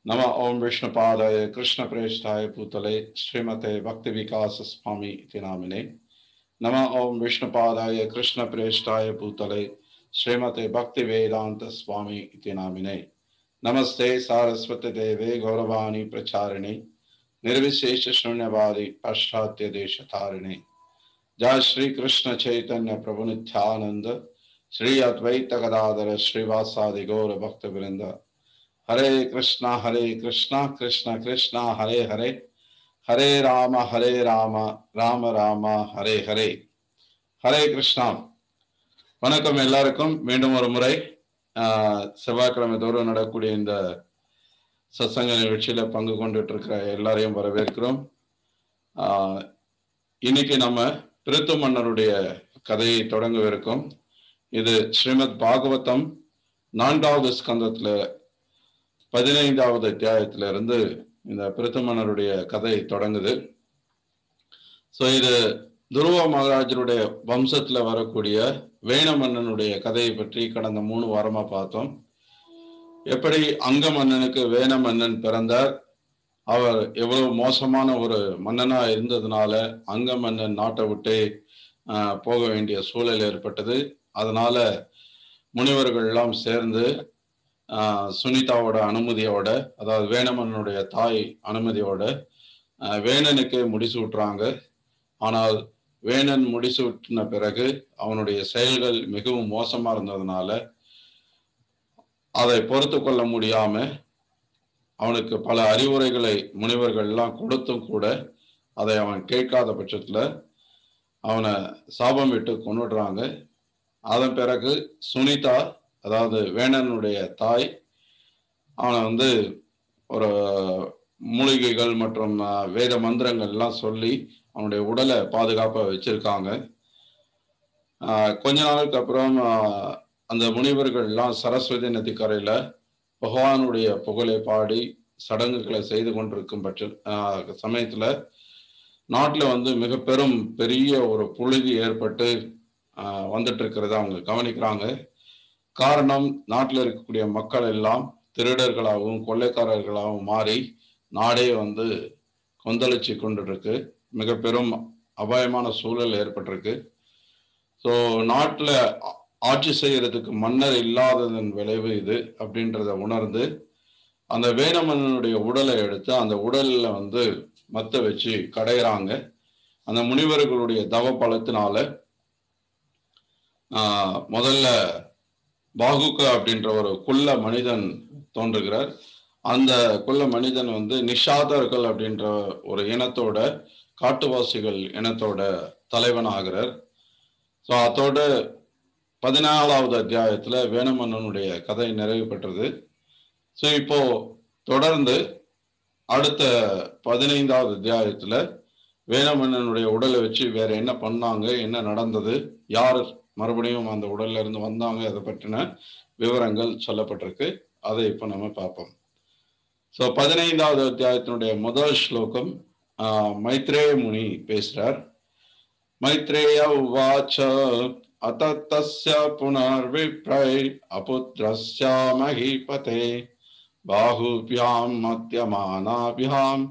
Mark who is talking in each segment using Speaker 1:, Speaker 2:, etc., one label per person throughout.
Speaker 1: नम ओं विष्णुपादाय कृष्णप्रेष्ठाय भूतले श्रीमते भक्ति विकास स्वामी इति नामिने। नम ओं विष्णुपादाय कृष्णप्रेष्ठाय भूतले श्रीमते भक्ति वेदांत स्वामी इति नामिने। नमस्ते सारस्वती देवे गौरवाणी प्रचारिणे निर्विशेष शून्यवादी पाश्चात्य देश तारिणे। जय श्री कृष्ण चैतन्य प्रभु नित्यानंद श्री अद्वैत गदाधर श्रीवासादि गौर भक्त वृंद। हरे कृष्णा कृष्ण कृष्णा हरे हरे, हरे राम राम राम हरे हरे, हरे कृष्णा. வணக்கம் எல்லாருக்கும். மீண்டும் ஒரு முறை செவ்வாய்க்கிழமை தோறும் நடக்கக்கூடிய இந்த சத்சங்க நிகழ்ச்சியில பங்கு கொண்டுட்டு இருக்கிற எல்லாரையும் வரவேற்கிறோம். இன்னைக்கு நம்ம பிருத்து மன்னருடைய கதையை தொடங்கவிருக்கோம். இது ஸ்ரீமத் பாகவதம் 4வது ஸ்கந்தத்துல 15வது அத்தியாயத்திலிருந்து இந்த பிருத்து மன்னருடைய கதை தொடங்குது. ஸோ இது துருவ மகாராஜருடைய வம்சத்துல வரக்கூடிய வேண மன்னனுடைய கதையை பற்றி கடந்த 3 வாரமா பார்த்தோம். எப்படி அங்க மன்னனுக்கு வேண மன்னன் பிறந்தார், அவர் எவ்வளவு மோசமான ஒரு மன்னனா இருந்ததுனால அங்க மன்னன் நாட்டை விட்டு போக வேண்டிய சூழல் ஏற்பட்டது. அதனால முனிவர்கள் எல்லாம் சேர்ந்து சுனிதாவோட அனுமதியோட, அதாவது வேணமன்னனுடைய தாய் அனுமதியோட வேணனுக்கு முடிசூட்டுறாங்க. ஆனால் வேணன் முடிசூட்டின பிறகு அவனுடைய செயல்கள் மிகவும் மோசமா இருந்ததுனால அதை பொறுத்து கொள்ள முடியாம அவனுக்கு பல அறிவுரைகளை முனிவர்கள் எல்லாம் கொடுத்தும் கூட அதை அவன் கேட்காத பட்சத்துல அவனை சாபம் விட்டு கொன்னுடுறாங்க. அதன் பிறகு சுனிதா, அதாவது வேணனுடைய தாய், அவனை ஒரு மூலிகைகள் மற்றும் வேத மந்திரங்கள் எல்லாம் சொல்லி அவனுடைய உடலை பாதுகாப்பா வச்சிருக்காங்க. கொஞ்ச நாளுக்கு அப்புறம் அந்த முனிவர்கள் எல்லாம் சரஸ்வதி நதிக்கரையில பகவானுடைய புகழை பாடி சடங்குகளை செய்து கொண்டிருக்கும் சமயத்துல நாட்டுல மிக பெரிய ஒரு புழுதி ஏற்பட்டு வந்துட்டு இருக்கிறத அவங்க கவனிக்கிறாங்க. காரணம், நாட்டில் இருக்கக்கூடிய மக்கள் எல்லாம் திருடர்களாகவும் கொள்ளைக்காரர்களாகவும் மாறி நாடே கொந்தளிச்சு கொண்டு இருக்கு. மிக பெரும் அபாயமான சூழல் ஏற்பட்டிருக்கு. ஸோ நாட்டில் ஆட்சி செய்யறதுக்கு மன்னர் இல்லாததன் விளைவு இது அப்படின்றத உணர்ந்து அந்த வேண மன்னனுடைய உடலை எடுத்து அந்த உடல்ல மத்த வச்சு கடையிறாங்க. அந்த முனிவர்களுடைய தவ பலத்தினால முதல்ல பாகுக அப்படின்ற ஒரு குள்ள மனிதன் தோன்றுகிறார். அந்த குள்ள மனிதன் நிஷாதர்கள் அப்படின்ற ஒரு இனத்தோட, காட்டுவாசிகள் இனத்தோட தலைவன் ஆகிறார். ஸோ அதோட 14வது அத்தியாயத்துல வேணமன்னனுடைய கதை நிறைவு பெற்றது. ஸோ இப்போ தொடர்ந்து அடுத்த 15வது அத்தியாயத்துல வேணமன்னனுடைய உடலை வச்சு வேற என்ன பண்ணாங்க, என்ன நடந்தது, யார் மறுபடியும் அந்த உடல்ல இருந்து வந்தாங்க, அதை பற்றின விவரங்கள் சொல்லப்பட்டிருக்கு. அதை இப்ப நம்ம பார்ப்போம். ஸோ 15வது அத்தியாயத்தினுடைய முதல் ஸ்லோகம் மைத்ரேய முனி பேசுறார். மைத்ரேய உவாச்ச அத்தஸ்ய புனர்விப்ரை அபுத்ரஸ்ய மஹீபதே பாஹுபியாம் மத்யமானாபியாம்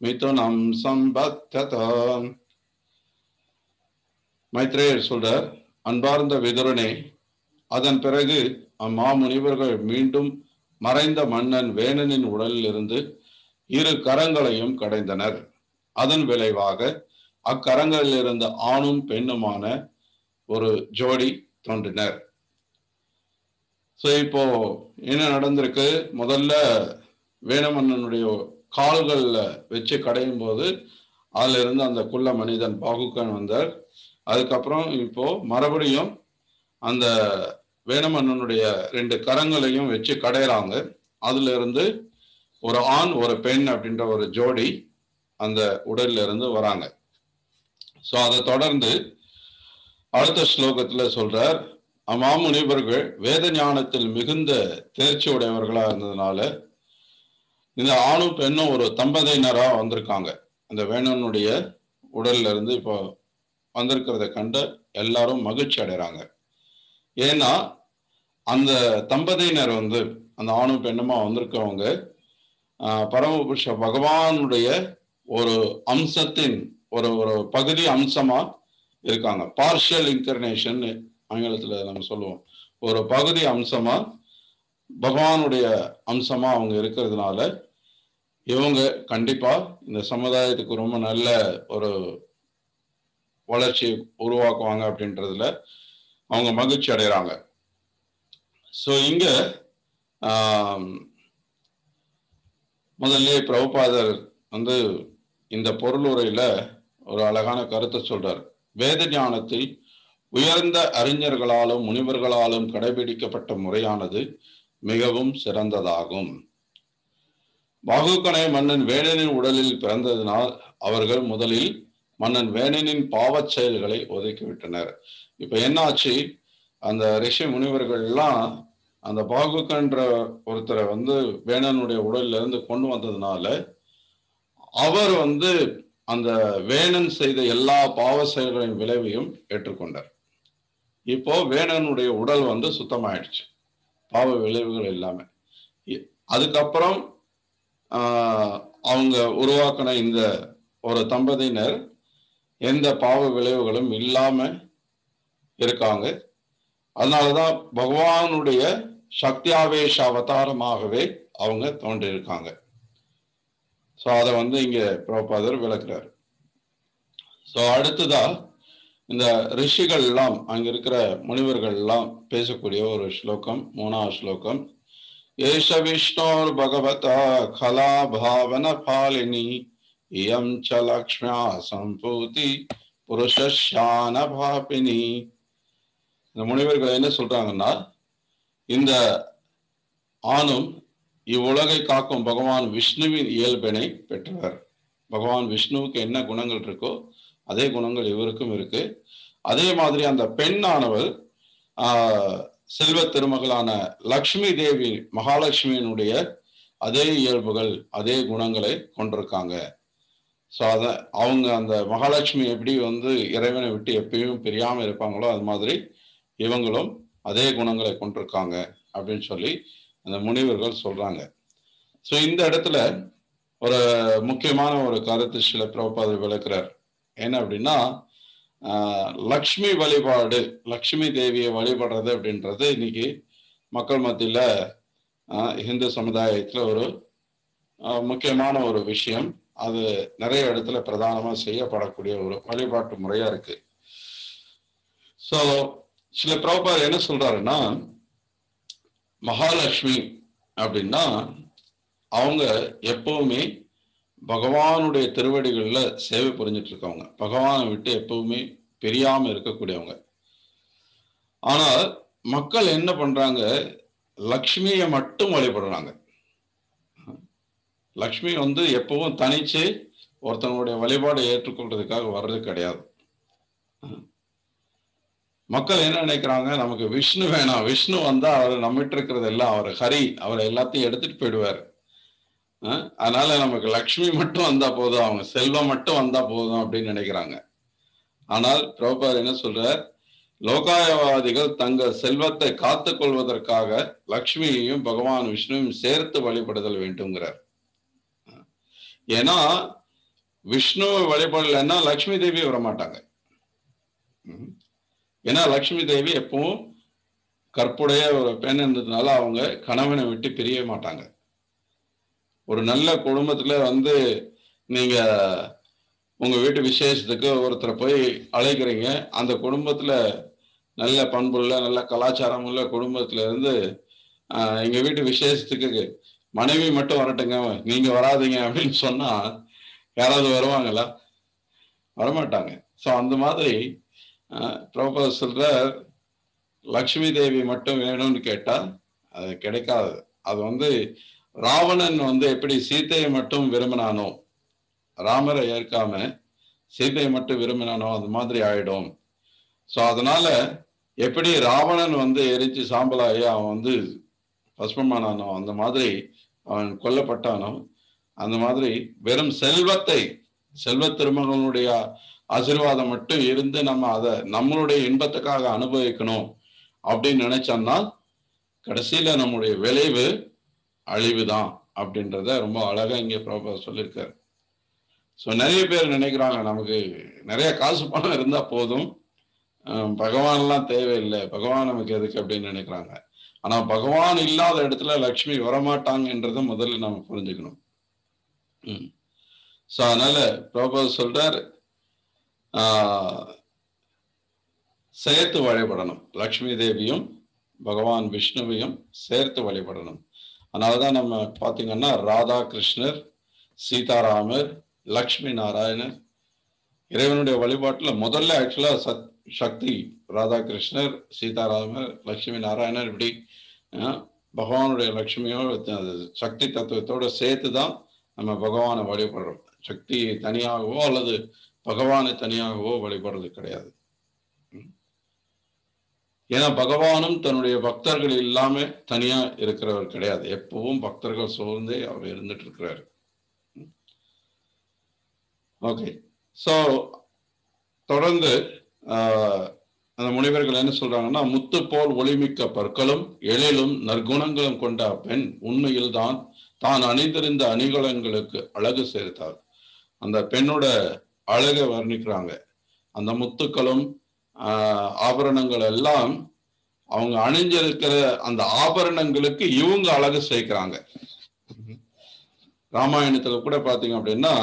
Speaker 1: மிதுனம் சம்பத்யத. மைத்ரேயர் சொல்றார், அன்பார்ந்த விதுரனே, அதன் பிறகு அம்மாமுனிவர்கள் மீண்டும் மறைந்த மன்னன் வேணனின் உடலில் இருந்து 2 கரங்களையும் கடைந்தனர். அதன் விளைவாக அக்கரங்களில் இருந்த ஆணும் பெண்ணுமான ஒரு ஜோடி தோன்றினர். ஸோ இப்போ என்ன நடந்திருக்கு, முதல்ல வேணமன்னனுடைய கால்கள்ல வச்சு கடையும் போது அதுல இருந்து அந்த குள்ள மனிதன் பாகுக்கன் வந்தார். அதுக்கப்புறம் இப்போ மறுபடியும் அந்த வேணமன்னனுடைய 2 கரங்களையும் வச்சு கடையிறாங்க. அதுல இருந்து ஒரு ஆண் ஒரு பெண் அப்படின்ற ஒரு ஜோடி அந்த உடல்ல இருந்து வராங்க. ஸோ அதை தொடர்ந்து அடுத்த ஸ்லோகத்துல சொல்றார், அம்மாமுனிவர்கள் வேத ஞானத்தில் மிகுந்த தேர்ச்சி உடையவர்களா இருந்ததுனால இந்த ஆணும் பெண்ணும் ஒரு தம்பதியினரா வந்திருக்காங்க. அந்த வேணனுடைய உடல்ல இருந்து இப்போ வந்திருக்கிறத கண்டு எல்லாரும் மகிழ்ச்சி அடைறாங்க. ஏன்னா அந்த தம்பதியினர் அந்த ஆணும் பெண்ணுமா வந்திருக்கவங்க பரமபுருஷ பகவானுடைய ஒரு அம்சத்தின் ஒரு ஒரு பகுதி அம்சமா இருக்காங்க. பார்ஷியல் இன்கர்னேஷன் ஆங்கிலத்துல நம்ம சொல்லுவோம். ஒரு பகுதி அம்சமா பகவானுடைய அம்சமா அவங்க இருக்கிறதுனால இவங்க கண்டிப்பா இந்த சமுதாயத்துக்கு ரொம்ப நல்ல ஒரு வளர்ச்சியை உருவாக்குவாங்க அப்படின்றதுல அவங்க மகிழ்ச்சி அடைகிறாங்க. ஸோ இங்க முதல்ல பிரபுபாதர் வந்து இந்த பொருளுரையில ஒரு அழகான கருத்தை சொல்றார். வேத ஞானத்தில் உயர்ந்த அறிஞர்களாலும் முனிவர்களாலும் கடைபிடிக்கப்பட்ட முறையானது மிகவும் சிறந்ததாகும். பாகுகணை மன்னன் வேணனின் உடலில் பிறந்ததினால் அவர்கள் முதலில் மன்னன் வேணனின் பாவச் செயல்களை ஒதுக்கிவிட்டனர். இப்ப என்னாச்சு, அந்த ரிஷி முனிவர்கள் எல்லாம் அந்த பாகுகன்ற ஒருத்தரை வந்து வேணனுடைய உடல்ல இருந்து கொண்டு வந்ததுனால அவர் வந்து அந்த வேணன் செய்த எல்லா பாவ செயல்களின் விளைவையும் ஏற்றுக்கொண்டார். இப்போ வேணனுடைய உடல் வந்து சுத்தமாயிடுச்சு, பாவ விளைவுகள் இல்லாம. அதுக்கப்புறம் அவங்க உருவாக்கின இந்த ஒரு தம்பதியினர் எந்த பாவ விளைவுகளும் இல்லாம இருக்காங்க. அதனாலதான் பகவானுடைய சக்தியாவேஷ அவதாரமாகவே அவங்க தோன்றியிருக்காங்க. ஸோ அதை வந்து இங்க பிரபுபாதர் விளக்குறாரு. ஸோ அடுத்ததா இந்த ரிஷிகள் எல்லாம் அங்க இருக்கிற முனிவர்கள் எல்லாம் பேசக்கூடிய ஒரு ஸ்லோகம், 3வது ஸ்லோகம். ஏஷ விஷ்ணோர் பகவதா கலா பாவன பாலினி இயம் ச லக்ஷ்மியா சம்பூதி புருஷான பாபினி. இந்த முனிவர்கள் என்ன சொல்றாங்கன்னா, இந்த ஆணும் இவ்வுலகை காக்கும் பகவான் விஷ்ணுவின் இயல்பினை பெற்றவர். பகவான் விஷ்ணுவுக்கு என்ன குணங்கள் இருக்கோ அதே குணங்கள் இவருக்கும் இருக்கு. அதே மாதிரி அந்த பெண்ணானவள் செல்வ திருமகளான லக்ஷ்மி தேவி மகாலட்சுமியினுடைய அதே இயல்புகள் அதே குணங்களை கொண்டிருக்காங்க. ஸோ அதை அவங்க அந்த மகாலட்சுமி எப்படி வந்து இறைவனை விட்டு எப்பயும் பிரியாம இருப்பாங்களோ அது மாதிரி இவங்களும் அதே குணங்களை கொண்டிருக்காங்க அப்படின்னு சொல்லி அந்த முனிவர்கள் சொல்றாங்க. ஸோ இந்த இடத்துல ஒரு முக்கியமான ஒரு கருத்து சில பிரபுபாதர் விளக்குறார். என்ன அப்படின்னா, லக்ஷ்மி வழிபாடு, லக்ஷ்மி தேவியை வழிபடுறது அப்படின்றது இன்னைக்கு மக்கள் மத்தியில இந்து சமுதாயத்துல ஒரு முக்கியமான ஒரு விஷயம். அது நிறைய இடத்துல பிரதானமா செய்யப்படக்கூடிய ஒரு வழிபாட்டு முறையா இருக்கு. ஸோ சில பிரபுபாதர் என்ன சொல்றாருன்னா, மகாலட்சுமி அப்படின்னா அவங்க எப்பவுமே பகவானுடைய திருவடிகள்ல சேவை புரிஞ்சிட்டு இருக்கவங்க, பகவானை விட்டு எப்பவுமே பிரியாம இருக்கக்கூடியவங்க. ஆனால் மக்கள் என்ன பண்றாங்க, லக்ஷ்மியை மட்டும் வழிபடுறாங்க. லக்ஷ்மி வந்து எப்பவும் தனிச்சு ஒருத்தனுடைய வழிபாடு ஏற்றுக்கொள்றதுக்காக வர்றது கிடையாது. மக்கள் என்ன நினைக்கிறாங்க, நமக்கு விஷ்ணு வேணாம், விஷ்ணு வந்தா அவர் நம்மகிட்ட இருக்கிறது எல்லாம் அவர் ஹரி, அவர் எல்லாத்தையும் எடுத்துட்டு போயிடுவார், அதனால நமக்கு லக்ஷ்மி மட்டும் வந்தா போதும், அவங்க செல்வம் மட்டும் வந்தா போதும் அப்படின்னு நினைக்கிறாங்க. ஆனால் பிரபுபாதர் என்ன சொல்றார், லோகாயவாதிகள் தங்கள் செல்வத்தை காத்துக் கொள்வதற்காக லக்ஷ்மியையும் பகவான் விஷ்ணுவையும் சேர்த்து வழிபடுதல் வேண்டும்ங்கிறார். ஏன்னா விஷ்ணுவை வழிபடலைன்னா லக்ஷ்மி தேவி வரமாட்டாங்க. ஏன்னா லக்ஷ்மி தேவி எப்பவும் கற்புடைய ஒரு பெண் இருந்ததுனால அவங்க கணவனை விட்டு பிரிய மாட்டாங்க. ஒரு நல்ல குடும்பத்துல வந்து நீங்க உங்க வீட்டு விசேஷத்துக்கு ஒருத்தரை போய் அழைக்கிறீங்க, அந்த குடும்பத்துல நல்ல பண்புள்ள நல்ல கலாச்சாரம் உள்ள குடும்பத்துல இருந்து எங்க வீட்டு விசேஷத்துக்கு மனைவி மட்டும் வரட்டுங்க, நீங்க வராதிங்க அப்படின்னு சொன்னா யாராவது வருவாங்களா? வரமாட்டாங்க. ஸோ அந்த மாதிரி பிரபுபாதர் சொல்ற, லக்ஷ்மி தேவி மட்டும் வேணும்னு கேட்டா அது கிடைக்காது. அது வந்து ராவணன் வந்து எப்படி சீத்தையை மட்டும் விரும்பினானோ, ராமரை ஏற்காம சீதையை மட்டும் விரும்பினானோ அது மாதிரி ஆயிடும். ஸோ அதனால எப்படி ராவணன் வந்து எரிச்சு சாம்பலாகி அவன் வந்து பஸ்மமானானோ, அந்த மாதிரி அவன் கொல்லப்பட்டானோ, அந்த மாதிரி வெறும் செல்வத்தை, செல்வ திருமகனுடைய ஆசீர்வாதம் மட்டும் இருந்து நம்ம அதை நம்மளுடைய இன்பத்துக்காக அனுபவிக்கணும் அப்படின்னு நினைச்சோம்னா கடைசியில நம்முடைய விளைவு அழிவுதான் அப்படின்றத ரொம்ப அழகா இங்க பிரபுபாதர் சொல்லியிருக்காரு. ஸோ நிறைய பேர் நினைக்கிறாங்க நமக்கு நிறைய காசு பணம் இருந்தா போதும், பகவான்லாம் தேவையில்லை, பகவான் நமக்கு எதுக்கு அப்படின்னு நினைக்கிறாங்க. ஆனா பகவான் இல்லாத இடத்துல லக்ஷ்மி வரமாட்டாங்கன்றத முதல்ல நம்ம புரிஞ்சுக்கணும். ஸோ அதனால பிரபுபாதர் சொல்றார், சேர்த்து வழிபடணும். லக்ஷ்மி தேவியும் பகவான் விஷ்ணுவையும் சேர்த்து வழிபடணும். அதனாலதான் நம்ம பார்த்தீங்கன்னா ராதா கிருஷ்ணர், சீதாராமர், லக்ஷ்மி நாராயணர், இறைவனுடைய வழிபாட்டில் முதல்ல ஆக்சுவலா சக்தி ராதாகிருஷ்ணர், சீதாராமர், லக்ஷ்மி நாராயணர், இப்படி பகவானுடைய லக்ஷ்மியோ சக்தி தத்துவத்தோட சேர்த்து தான் நம்ம பகவானை வழிபடுறோம். சக்தி தனியாகவோ அல்லது பகவானை தனியாகவோ வழிபடுறது கிடையாது. ஏன்னா பகவானும் தன்னுடைய பக்தர்கள் இல்லாம தனியா இருக்கிறவர் கிடையாது. எப்பவும் பக்தர்கள் சூழ்ந்தே அவர் இருந்துட்டு இருக்கிறாரு. ஓகே, ஸோ தொடர்ந்து அந்த முனிவர்கள் என்ன சொல்றாங்கன்னா, முத்து போல் ஒளிமிக்க பற்களும் எழிலும் நற்குணங்களும் கொண்ட பெண் உண்மையில் தான் அணிந்திருந்த அணிகலன்களுக்கு அழகு சேர்த்தார். அந்த பெண்ணோட அழகை வர்ணிக்கிறாங்க. அந்த முத்துக்களும் ஆபரணங்கள் எல்லாம் அவங்க அணிஞ்சிருக்கிற அந்த ஆபரணங்களுக்கு இவங்க அழகு சேர்க்கிறாங்க. ராமாயணத்துல கூட பாத்தீங்க அப்படின்னா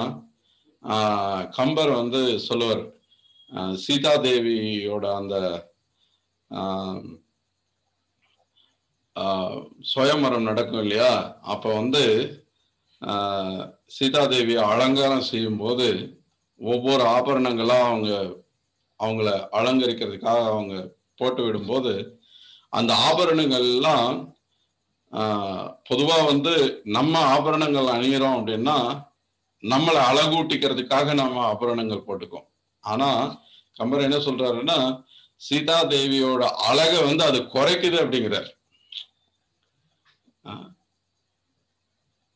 Speaker 1: கம்பர் சொல்லுவார், சீதா தேவியோட அந்த சுயமரம் நடக்கும் இல்லையா, அப்ப சீதா தேவியை அலங்காரம் செய்யும் போது ஒவ்வொரு ஆபரணங்களா அவங்கள அலங்கரிக்கிறதுக்காக அவங்க போட்டு விடும்போது அந்த ஆபரணங்கள் எல்லாம் பொதுவா நம்ம ஆபரணங்கள் அணிகிறோம் அப்படின்னா நம்மளை அழகூட்டிக்கிறதுக்காக நம்ம ஆபரணங்கள் போட்டுக்கோம். ஆனா கம்பர் என்ன சொல்றாருன்னா, சீதா தேவியோட அழகை அது குறைக்குது அப்படிங்கிறார்.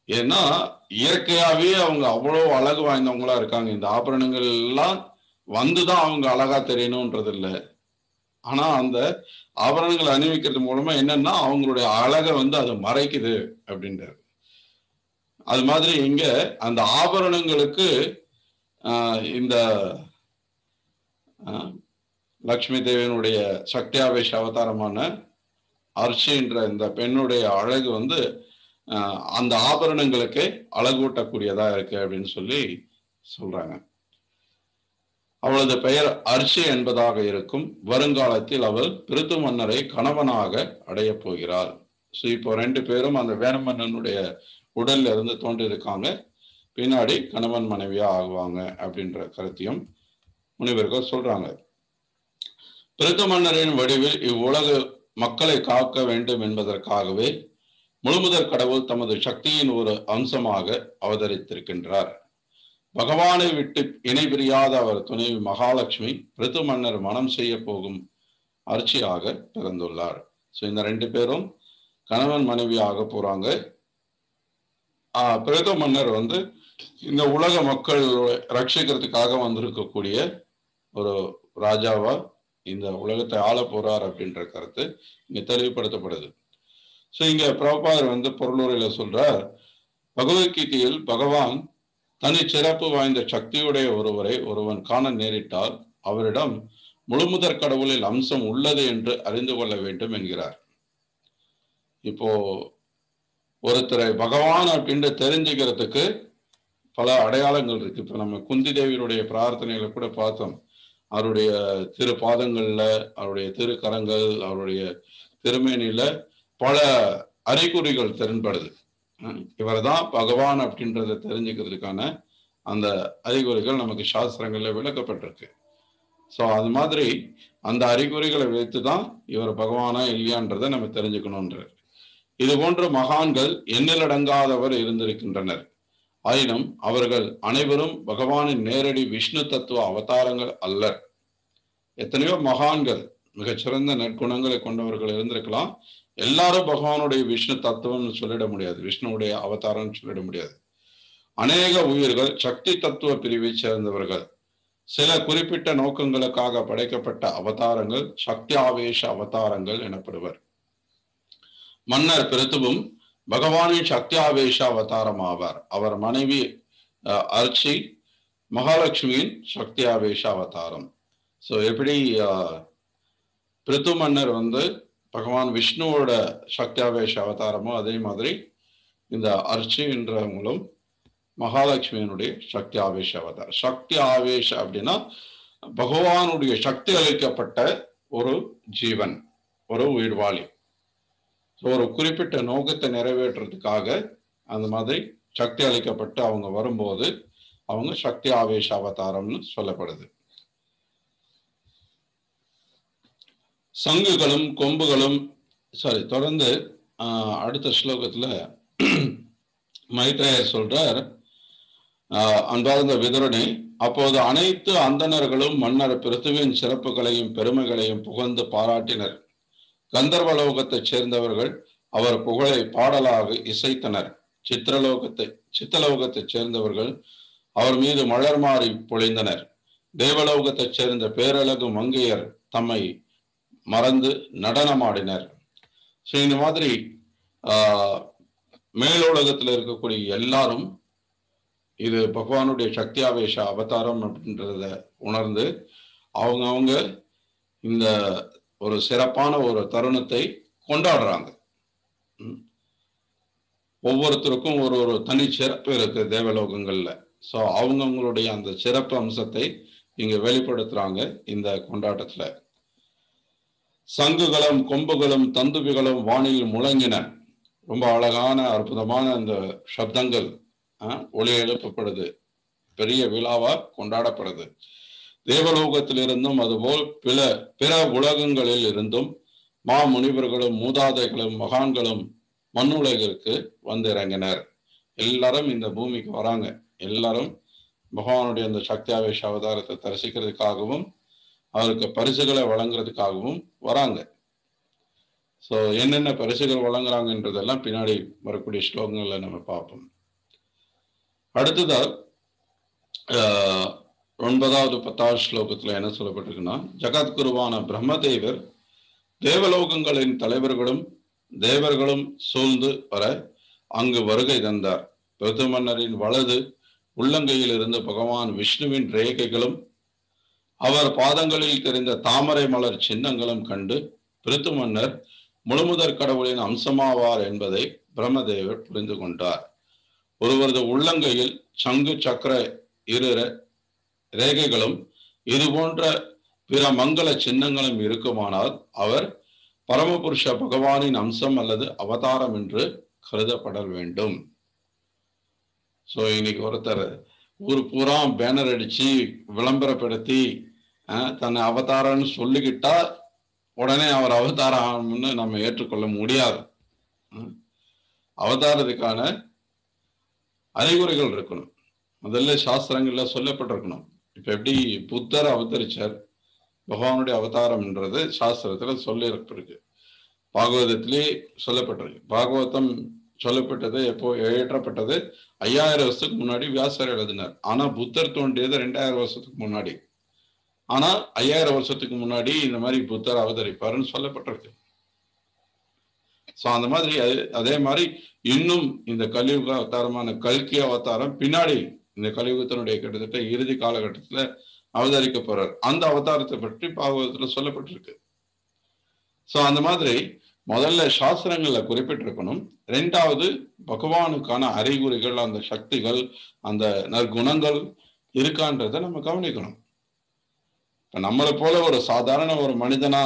Speaker 1: ஏன்னா இயற்கையாவே அவங்க அவ்வளவு அழகு வாய்ந்தவங்களா இருக்காங்க. இந்த ஆபரணங்கள் எல்லாம் வந்துதான் அவங்க அழகா தெரியணும்ன்றது இல்லை. ஆனா அந்த ஆபரணங்கள் அணிவிக்கிறது மூலமா என்னன்னா அவங்களுடைய அழகை அது மறைக்குது அப்படின்றாரு. அது மாதிரி இங்க அந்த ஆபரணங்களுக்கு இந்த லக்ஷ்மி தேவியனுடைய சக்தியாவேஷ அவதாரமான அர்ச்சின்ற இந்த பெண்ணுடைய அழகு அந்த ஆபரணங்களுக்கு அழகூட்டக்கூடியதா இருக்கு அப்படின்னு சொல்றாங்க. அவளது பெயர் அர்ச்சி என்பதாக இருக்கும். வருங்காலத்தில் அவள் பிருத்து மன்னரை கணவனாக அடைய போகிறாள். ஸோ இப்போ 2 பேரும் அந்த வேணமன்னனுடைய உடல்ல இருந்து தோன்றிருக்காங்க, பின்னாடி கணவன் மனைவியா ஆகுவாங்க அப்படின்ற கருத்தையும் முனிவர்கள் சொல்றாங்க. பிருத்து மன்னரின் வடிவில் இவ்வுலக மக்களை காக்க வேண்டும் என்பதற்காகவே முழுமுதற் கடவுள் தமது சக்தியின் ஒரு அம்சமாக அவதரித்திருக்கின்றார். பகவானை விட்டு இணை பிரியாத அவர் துணைவி மகாலட்சுமி பிருத்து மன்னர் மனம் செய்ய போகும் அர்ச்சியாக பிறந்துள்ளார். ஸோ இந்த 2 பேரும் கணவன் மனைவி ஆக போறாங்க. பிருத்து மன்னர் இந்த உலக மக்கள் ரட்சிக்கிறதுக்காக வந்திருக்கக்கூடிய ஒரு ராஜாவா இந்த உலகத்தை ஆள போறார் அப்படின்ற கருத்து இங்க தெளிவுபடுத்தப்படுது. ஸோ இங்க பிரபுபாதர் பொருளுரையில சொல்றார், பகவத்கீதையில் பகவான் தனி சிறப்பு வாய்ந்த சக்தியுடைய ஒருவரை ஒருவன் காண நேரிட்டால் அவரிடம் முழுமுதற் கடவுளில் அம்சம் உள்ளது என்று அறிந்து கொள்ள வேண்டும் என்கிறார். இப்போ ஒருத்தரை பகவான் அப்படின்னு தெரிஞ்சுக்கிறதுக்கு பல அடையாளங்கள் இருக்கு. இப்ப நம்ம குந்தி தேவியருடைய பிரார்த்தனைகளை கூட பார்த்தோம். அவருடைய திரு பாதங்கள்ல, அவருடைய திருக்கரங்கள், அவருடைய திருமேனியில பல அறிகுறிகள் தென்படுது. இவர்தான் பகவான் அப்படின்றத தெரிஞ்சுக்கிறதுக்கான அந்த அறிகுறிகள் நமக்கு சாஸ்திரங்கள்ல விளக்கப்பட்டிருக்கு. ஸோ அது மாதிரி அந்த அறிகுறிகளை வைத்துதான் இவர் பகவானா இல்லையான்றதை நம்ம தெரிஞ்சுக்கணும்ன்றார். இது போன்ற மகான்கள் எண்ணிலடங்காதவர் இருந்திருக்கின்றனர். ஆயினும் அவர்கள் அனைவரும் பகவானின் நேரடி விஷ்ணு தத்துவ அவதாரங்கள் அல்லர். எத்தனையோ மகான்கள் மிகச்சிறந்த நற்குணங்களை கொண்டவர்கள் இருந்திருக்கலாம். எல்லாரும் பகவானுடைய விஷ்ணு தத்துவம்னு சொல்லிட முடியாது, விஷ்ணுடைய அவதாரம்னு சொல்லிட முடியாது. அநேக உயிர்கள் சக்தி தத்துவ பிரிவை சேர்ந்தவர்கள். சில குறிப்பிட்ட நோக்கங்களுக்காக படைக்கப்பட்ட அவதாரங்கள் சக்தி ஆவேச அவதாரங்கள் எனப்படுவர். மன்னர் பிருத்துவும் பகவானின் சக்தி ஆவேச அவதாரம் ஆவார். அவர் மனைவி அர்ச்சி மகாலட்சுமியின் சக்தி ஆவேச அவதாரம். ஸோ எப்படி பிருத்து மன்னர் பகவான் விஷ்ணுவோட சக்தி ஆவேச அவதாரமோ, அதே மாதிரி இந்த அர்ச்சி என்றவங்களும் மகாலட்சுமியினுடைய சக்தி ஆவேச அவதாரம். சக்தி ஆவேச அப்படின்னா பகவானுடைய சக்தி அளிக்கப்பட்ட ஒரு ஜீவன், ஒரு உயிர்வாளி. ஒரு குறிப்பிட்ட நோக்கத்தை நிறைவேற்றுறதுக்காக அந்த மாதிரி சக்தி அளிக்கப்பட்டு அவங்க வரும்போது அவங்க சக்தி ஆவேச அவதாரம்னு சொல்லப்படுது. சங்குகளும் கொம்புகளும் தொடர்ந்து அடுத்த ஸ்லோகத்துல மைத்ரேயர் சொல்றார், அன்பார்ந்த விதுரனே, அப்போது அனைத்து அந்தணர்களும் மன்னர் பிருத்துவின் சிறப்புகளையும் பெருமைகளையும் புகழ்ந்து பாராட்டினர். கந்தர்வலோகத்தைச் சேர்ந்தவர்கள் அவர் புகழை பாடலாக இசைத்தனர். சித்தலோகத்தைச் சேர்ந்தவர்கள் அவர் மீது மலர் மாறி பொழிந்தனர். தேவலோகத்தைச் சேர்ந்த பேரழகு மங்கையர் தம்மை மறந்து நடனமாடினர். ஸோ இந்த மாதிரி மேலுலகத்தில் இருக்கக்கூடிய எல்லாரும் இது பகவானுடைய சக்தி ஆவேச அவதாரம் அப்படின்றத உணர்ந்து அவங்க இந்த ஒரு சிறப்பான ஒரு தருணத்தை கொண்டாடுறாங்க. ஒவ்வொருத்தருக்கும் ஒரு ஒரு தனி சிறப்பு இருக்கு தேவலோகங்கள்ல. ஸோ அவங்களுடைய அந்த சிறப்பு அம்சத்தை இங்க வெளிப்படுத்துறாங்க இந்த கொண்டாட்டத்துல. சங்குகளும் கொம்புகளும் தந்துபிகளும் வானில் முழங்கின. ரொம்ப அழகான அற்புதமான அந்த சப்தங்கள் ஒளி எழுப்பப்படுது, பெரிய விழாவா கொண்டாடப்படுது. தேவலோகத்திலிருந்தும் அதுபோல் பிற உலகங்களில் இருந்தும் முனிவர்களும் மூதாதைகளும் மகான்களும் மண்ணுலகிற்கு வந்து இறங்கினர். எல்லாரும் இந்த பூமிக்கு வராங்க. எல்லாரும் பகவானுடைய அந்த சக்தி ஆவேச அவதாரத்தை தரிசிக்கிறதுக்காகவும் அவருக்கு பரிசுகளை வழங்குறதுக்காகவும் வராங்க. ஸோ என்னென்ன பரிசுகள் வழங்குறாங்கன்றதெல்லாம் பின்னாடி வரக்கூடிய ஸ்லோகங்கள்ல நம்ம பார்ப்போம். அடுத்ததா 9வது 10வது ஸ்லோகத்துல என்ன சொல்லப்பட்டிருக்குன்னா, ஜகத்குருவான பிரம்மதேவர் தேவலோகங்களின் தலைவர்களும் தேவர்களும் சூழ்ந்து வர அங்கு வருகை தந்தார். பிருத்து மன்னரின் வலது உள்ளங்கையில் இருந்து பகவான் விஷ்ணுவின் ரேகைகளும் அவர் பாதங்களில் தெரிந்த தாமரை மலர் சின்னங்களும் கண்டு பிருத்து மன்னர் முழுமுதற் கடவுளின் அம்சமாவார் என்பதை பிரம்மதேவர் புரிந்து கொண்டார். ஒருவரது உள்ளங்கையில் சங்கு சக்கர இரு ரேகைகளும் இது போன்ற பிற மங்கள சின்னங்களும் இருக்குமானால் அவர் பரமபுருஷ பகவானின் அம்சம் அல்லது அவதாரம் என்று கருதப்பட வேண்டும். ஸோ இன்னைக்கு ஒருத்தர் ஊர் பூரா பேனர் அடிச்சு விளம்பரப்படுத்தி தன்னை அவதாரம்னு சொல்லிக்கிட்டா உடனே அவர் அவதாரம்னு நம்ம ஏற்றுக்கொள்ள முடியாது. அவதாரத்துக்கான அறிகுறிகள் இருக்கணும். முதல்ல சாஸ்திரங்கள்ல சொல்லப்பட்டிருக்கணும். இப்ப எப்படி புத்தர் அவதரிச்சார், பகவானுடைய அவதாரம்ன்றது சாஸ்திரத்துல சொல்லிருக்கு. பாகவதத்திலே சொல்லப்பட்டிருக்கு. பாகவதம் சொல்லப்பட்டது எப்போ ஏற்றப்பட்டது 5000 வருஷத்துக்கு முன்னாடி வியாசர் எழுதினார். ஆனா புத்தர் தோன்றியது 2000 வருஷத்துக்கு முன்னாடி. ஆனா 5000 வருஷத்துக்கு முன்னாடி இந்த மாதிரி புத்தர் அவதரிப்பாருன்னு சொல்லப்பட்டிருக்கு. ஸோ அந்த மாதிரி அதே மாதிரி இன்னும் இந்த கலியுக அவதாரமான கல்கி அவதாரம் பின்னாடி இந்த கலியுகத்தினுடைய கிட்டத்தட்ட இறுதி காலகட்டத்துல அவதரிக்க போறார். அந்த அவதாரத்தை பற்றி பாகவதத்துல சொல்லப்பட்டிருக்கு. ஸோ அந்த மாதிரி முதல்ல சாஸ்திரங்கள்ல குறிப்பிட்டிருக்கணும். 2வது பகவானுக்கான அறிகுறிகள், அந்த சக்திகள், அந்த நற்குணங்கள் இருக்கான்றதை நம்ம கவனிக்கணும். இப்ப நம்மளை போல ஒரு சாதாரண ஒரு மனிதனா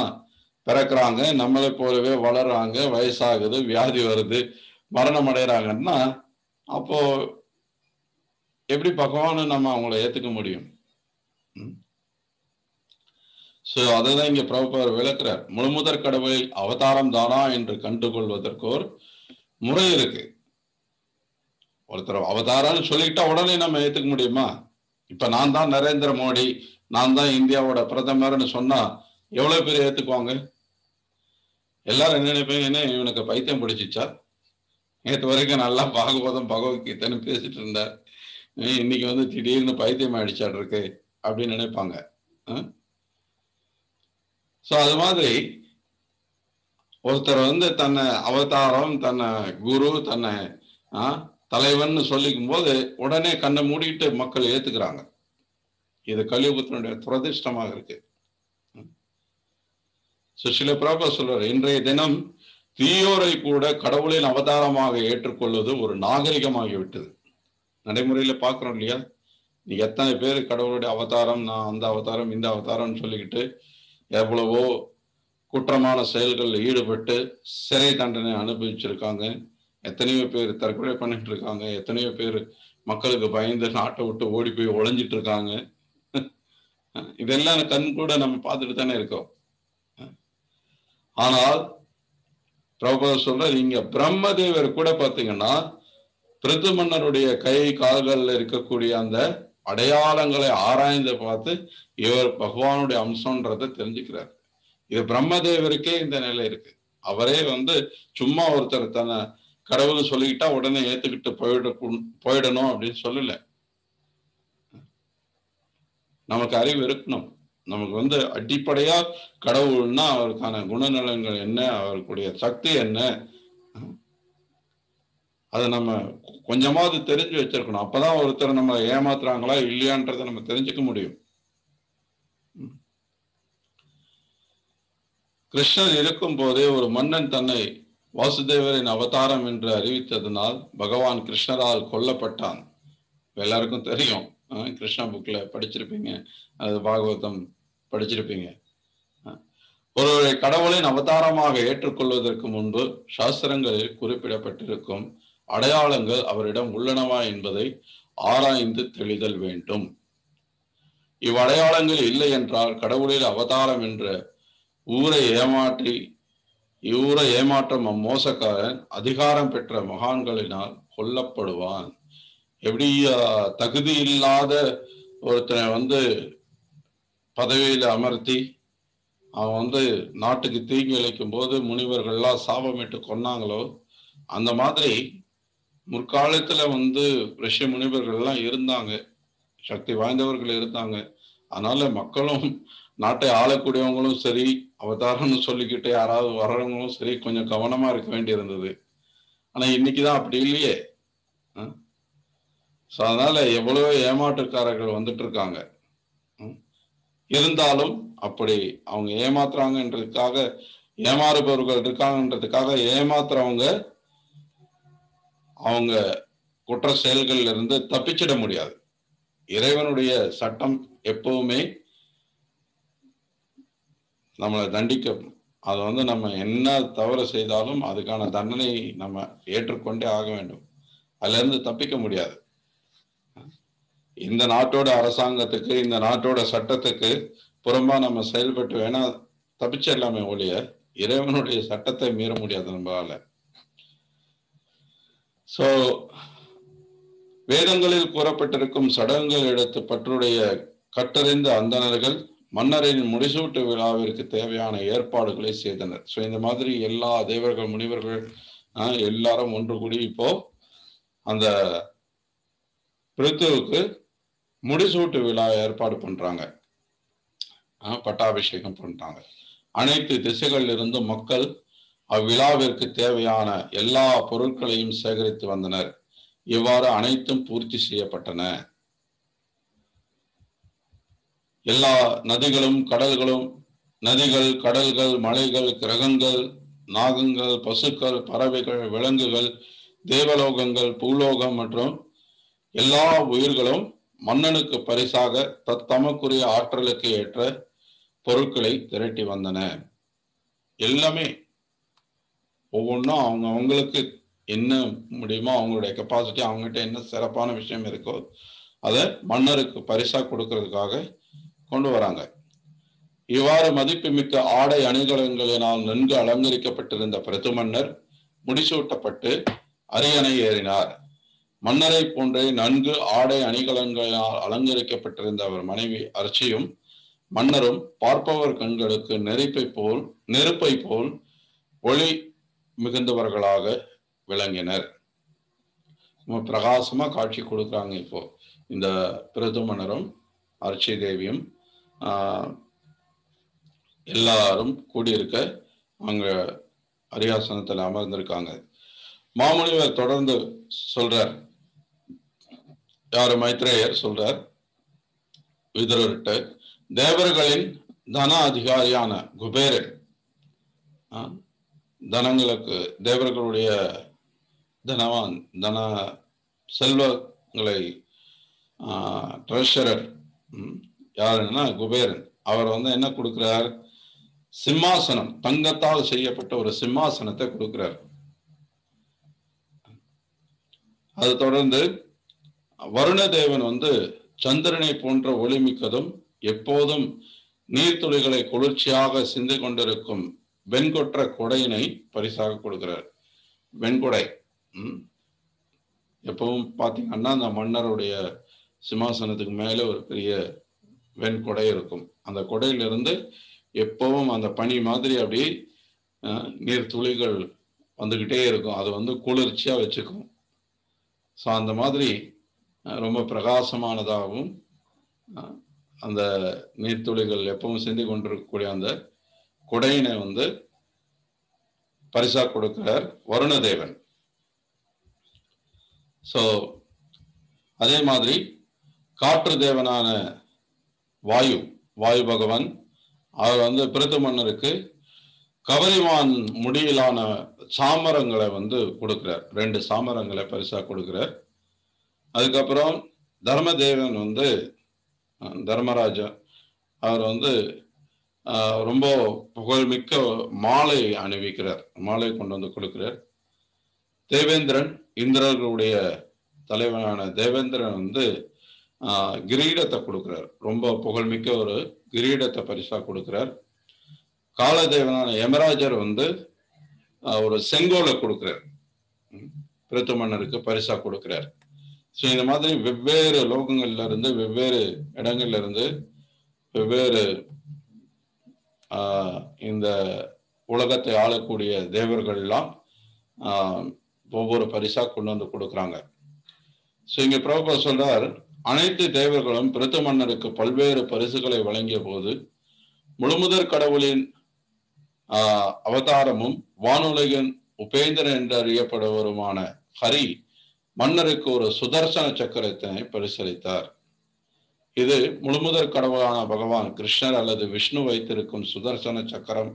Speaker 1: பிறக்கிறாங்க, நம்மளை போலவே வளர்றாங்க, வயசாகுது, வியாதி வருது, மரணம் அடைகிறாங்கன்னா அப்போ எப்படி பகவானை நம்ம அவங்கள ஏத்துக்க முடியும்? ஸோ அதை தான் இங்க பிரபுபாதர் விளக்குறார். முழுமுதற் கடவுளில் அவதாரம் தானா என்று கண்டுகொள்வதற்கு ஒரு முறை இருக்கு. ஒருத்தர் அவதாரம்னு சொல்லிக்கிட்டா உடனே நம்ம ஏத்துக்க முடியுமா? இப்ப நான் தான் நரேந்திர மோடி, நான் தான் இந்தியாவோட பிரதமர்னு சொன்னா எவ்வளவு பேர் ஏத்துக்குவாங்க? எல்லாரும் என்ன நினைப்பீங்க, என்ன இவனுக்கு பைத்தியம் பிடிச்சிச்சா, நேற்று வரைக்கும் நல்லா பாகவதம் பகவத்கீதைன்னு பேசிட்டு இருந்தார், இன்னைக்கு திடீர்னு பைத்தியம் ஆயிடுச்சாடு இருக்கு அப்படின்னு நினைப்பாங்க. ஸோ அது மாதிரி ஒருத்தர் வந்து தன்னை அவதாரம், தன்னை குரு, தன்னை தலைவன் சொல்லிக்கும் போது உடனே கண்ணை மூடிட்டு மக்கள் ஏத்துக்கிறாங்க. இது கலியுகத்தினுடைய துரதிர்ஷ்டமாக இருக்கு. சில பிரபா சொல்றாரு, இன்றைய தினம் தீயோரை கூட கடவுளின் அவதாரமாக ஏற்றுக்கொள்வது ஒரு நாகரிகமாகிவிட்டது. நடைமுறையில பாக்குறோம் இல்லையா? நீ எத்தனை பேர் கடவுளுடைய அவதாரம், நான் அந்த அவதாரம் இந்த அவதாரம்னு சொல்லிக்கிட்டு எவ்வளவோ குற்றமான செயல்களில் ஈடுபட்டு சிறை தண்டனை அனுபவிச்சிருக்காங்க. எத்தனையோ பேர் தற்கொலை பண்ணிட்டு இருக்காங்க. எத்தனையோ பேர் மக்களுக்கு பயந்து நாட்டை விட்டு ஓடி போய் ஒளிஞ்சிட்டு இருக்காங்க. இதெல்லாம் கண் கூட நம்ம பார்த்துட்டு தானே இருக்கோம். ஆனால் பிரபுபாதர் சொல்ற, இங்க பிரம்மதேவர் கூட பாத்தீங்கன்னா பிருது மன்னருடைய கை கால்கள்ல இருக்கக்கூடிய அந்த அடையாளங்களை ஆராய்ந்து பார்த்து இவர் பகவானுடைய அம்சம்ன்றதை தெரிஞ்சுக்கிறார். இது பிரம்மதேவருக்கே இந்த நிலை இருக்கு. அவரே வந்து சும்மா ஒருத்தர் தன்னை கடவுள் சொல்லிக்கிட்டா உடனே ஏத்துக்கிட்டு போயிடணும் அப்படின்னு சொல்லல. நமக்கு அறிவு இருக்கணும். நமக்கு வந்து அடிப்படையா கடவுள்னா அவருக்கான குணநலன்கள் என்ன, அவருடைய சக்தி என்ன, அதை நம்ம கொஞ்சமாவது தெரிஞ்சு வச்சிருக்கணும். அப்பதான் ஒருத்தர் நம்ம ஏமாத்துறாங்களா இல்லையான்றதை நம்ம தெரிஞ்சுக்க முடியும். கிருஷ்ணன் இருக்கும் போதே ஒரு மன்னன் தன்னை வாசுதேவரின் அவதாரம் என்று அறிவித்ததனால் பகவான் கிருஷ்ணரால் கொல்லப்பட்டான். எல்லாருக்கும் தெரியும். கிருஷ்ணா புக்ல படிச்சிருப்பீங்க, அது பாகவதம் படிச்சிருப்பீங்க. ஒருவரை கடவுளின் அவதாரமாக ஏற்றுக்கொள்வதற்கு முன்பு சாஸ்திரங்களில் குறிப்பிடப்பட்டிருக்கும் அடையாளங்கள் அவரிடம் உள்ளனவா என்பதை ஆராய்ந்து தெளிதல் வேண்டும். இவ்வடையாளங்கள் இல்லை என்றால் கடவுளின் அவதாரம் என்ற ஊரை ஏமாற்றும் அம்மோசக்காரன் அதிகாரம் பெற்ற மகான்களினால் கொல்லப்படுவான். எப்படி தகுதி இல்லாத ஒருத்தனை வந்து பதவியில அமர்த்தி அவன் வந்து நாட்டுக்கு தீங்கி இழைக்கும் போது முனிவர்கள்லாம் சாபமிட்டு கொன்னாங்களோ, அந்த மாதிரி முற்காலத்துல வந்து ரிஷி முனிவர்கள்லாம் இருந்தாங்க, சக்தி வாய்ந்தவர்கள் இருந்தாங்க. அதனால மக்களும் நாட்டை ஆளக்கூடியவங்களும் சரி, அவதாரம்னு சொல்லிக்கிட்டு யாராவது வர்றவங்களும் சரி கொஞ்சம் கவனமா இருக்க வேண்டியிருந்தது. ஆனா இன்னைக்குதான் அப்படி இல்லையே. அதனால எவ்வளவோ ஏமாற்றுக்காரர்கள் வந்துட்டு இருக்காங்க. இருந்தாலும் அப்படி அவங்க ஏமாத்துறாங்கன்றதுக்காக, ஏமாறுபவர்கள் இருக்காங்கன்றதுக்காக ஏமாத்துறவங்க அவங்க குற்ற செயல்கள்ல இருந்து தப்பிச்சிட முடியாது. இறைவனுடைய சட்டம் எப்பவுமே நம்மளை தண்டிக்கும். அது வந்து நம்ம என்ன தவறு செய்தாலும் அதுக்கான தண்டனை நம்ம ஏற்றுக்கொண்டே ஆக வேண்டும். அதுல இருந்து தப்பிக்க முடியாது. இந்த நாட்டோட அரசாங்கத்துக்கு, இந்த நாட்டோட சட்டத்துக்கு புறம்பா நம்ம செயல்பட்டு வேணா தப்பிச்சிடலாமே ஒழிய இறைவனுடைய சட்டத்தை மீற முடியாது நம்மளால. சோ வேதங்களில் கூறப்பட்டிருக்கும் சடங்குகள் எடுத்து பற்றுடைய கட்டறிந்த அந்தணர்கள் மன்னரின் முடிசூட்டு விழாவிற்கு தேவையான ஏற்பாடுகளை செய்தனர். ஸோ இந்த மாதிரி எல்லா தேவர்கள் முனிவர்கள் எல்லாரும் ஒன்று கூடி இப்போ அந்த பிருத்துவுக்கு முடிசூட்டு விழா ஏற்பாடு பண்றாங்க, பட்டாபிஷேகம் பண்றாங்க. அனைத்து திசைகளில் இருந்து மக்கள் அவ்விழாவிற்கு தேவையான எல்லா பொருட்களையும் சேகரித்து வந்தனர். இவ்வாறு அனைத்தும் பூர்த்தி செய்யப்பட்டன. எல்லா நதிகள், கடல்கள், மலைகள், கிரகங்கள், நாகங்கள், பசுக்கள், பறவைகள், விலங்குகள், தேவலோகங்கள், பூலோகம் மற்றும் எல்லா உயிர்களும் மன்னனுக்கு பரிசாக தத்தமக்குரிய ஆற்றலுக்கு ஏற்ற பொருட்களை திரட்டி வந்தன. எல்லாமே ஒவ்வொன்றும் அவங்களுக்கு என்ன முடியுமோ, அவங்களுடைய கெப்பாசிட்டி, அவங்ககிட்ட என்ன சிறப்பான விஷயம் இருக்கோ அதை மன்னருக்கு பரிசா கொடுக்கறதுக்காக கொண்டு வராங்க. இவ்வாறு மதிப்புமிக்க ஆடை அணிகலன்களினால் நன்கு அலங்கரிக்கப்பட்டிருந்த பிருது மன்னர் முடிசூட்டப்பட்டு அரியணை ஏறினார். மன்னரை போன்றே நன்கு ஆடை அணிகலன்களினால் அலங்கரிக்கப்பட்டிருந்த அவர் மனைவி அர்ச்சியும் மன்னரும் பார்ப்பவர் கண்களுக்கு நெருப்பை போல் ஒளி மிகுந்தவர்களாக விளங்கினர். பிரகாசமா காட்சி கொடுக்குறாங்க. இப்போ இந்த பிருது மன்னரும் அர்ச்சி தேவியும் எல்லாரும் கூடியிருக்க அங்க அரியாசனத்தில் அமர்ந்திருக்காங்க. மாமுனிவர் தொடர்ந்து சொல்றார், யாரு மைத்ரேயர் சொல்றார் விதுரர்கிட்ட, தேவர்களின் தன அதிகாரியான குபேரன், தனங்களுக்கு தேவர்களுடைய தனவான், தன செல்வங்களை ட்ரெஷரர் யாருன்னா குபேரன். அவர் என்ன கொடுக்கிறார்? சிம்மாசனம், தங்கத்தால் செய்யப்பட்ட ஒரு சிம்மாசனத்தை கொடுக்கிறார். அது தொடர்ந்து வருணதேவன் சந்திரனை போன்ற ஒளிமிக்கதும் எப்போதும் நீர்த்துளிகளை குளிர்ச்சியாக சிந்து கொண்டிருக்கும் வெண்கொற்ற கொடையினை பரிசாக கொடுக்கிறார். வெண்கொடை எப்பவும் பார்த்தீங்கன்னா அந்த மன்னருடைய சிம்மாசனத்துக்கு மேலே ஒரு பெரிய வெண்கொடை இருக்கும். அந்த கொடையிலிருந்து எப்பவும் அந்த பனி மாதிரி அப்படி நீர் துளிகள் வந்துக்கிட்டே இருக்கும். அது குளிர்ச்சியா வச்சுக்கும். ஸோ அந்த மாதிரி ரொம்ப பிரகாசமானதாகவும் அந்த நீர்த்துளிகள் எப்பவும் சிந்தி கொண்டிருக்கக்கூடிய அந்த கொடையினை பரிசா கொடுக்கிறார் வருணதேவன். ஸோ அதே மாதிரி காற்று தேவனான வாயு பகவான், அவர் பிருத்து மன்னருக்கு கவரிமான் முடியிலான சாமரங்களை கொடுக்கிறார். 2 சாமரங்களை பரிசா கொடுக்கிறார். அதுக்கப்புறம் தர்மதேவன் தர்மராஜா அவர் ரொம்ப புகழ்மிக்க மாலை அணிவிக்கிறார். மாலை கொண்டு கொடுக்கிறார். தேவேந்திரன், இந்திரர்களுடைய தலைவனான தேவேந்திரன் கிரீடத்தை கொடுக்கிறார். ரொம்ப புகழ்மிக்க ஒரு கிரீடத்தை பரிசா கொடுக்கிறார். காலதேவனான யமராஜர் ஒரு செங்கோலை கொடுக்கிறார், பிருத்து மன்னருக்கு பரிசா கொடுக்கிறார். ஸோ இந்த மாதிரி வெவ்வேறு லோகங்கள்ல இருந்து, வெவ்வேறு இடங்கள்ல இருந்து, வெவ்வேறு இந்த உலகத்தை ஆளக்கூடிய தேவர்கள்லாம் ஒவ்வொரு பரிசா கொண்டு கொடுக்குறாங்க. ஸோ இங்க பிரபுபா சொல்றார், அனைத்து தேவர்களும் பிருத்து மன்னருக்கு பல்வேறு பரிசுகளை வழங்கிய போது முழுமுதற் கடவுளின் அவதாரமும் வானுலகின் உபேந்திரன் என்று அறியப்படுவருமான ஹரி மன்னருக்கு ஒரு சுதர்சன சக்கரத்தினை பரிசளித்தார். இது முழுமுதற் கடவுளான பகவான் கிருஷ்ணர் அல்லது விஷ்ணு வைத்திருக்கும் சுதர்சன சக்கரம்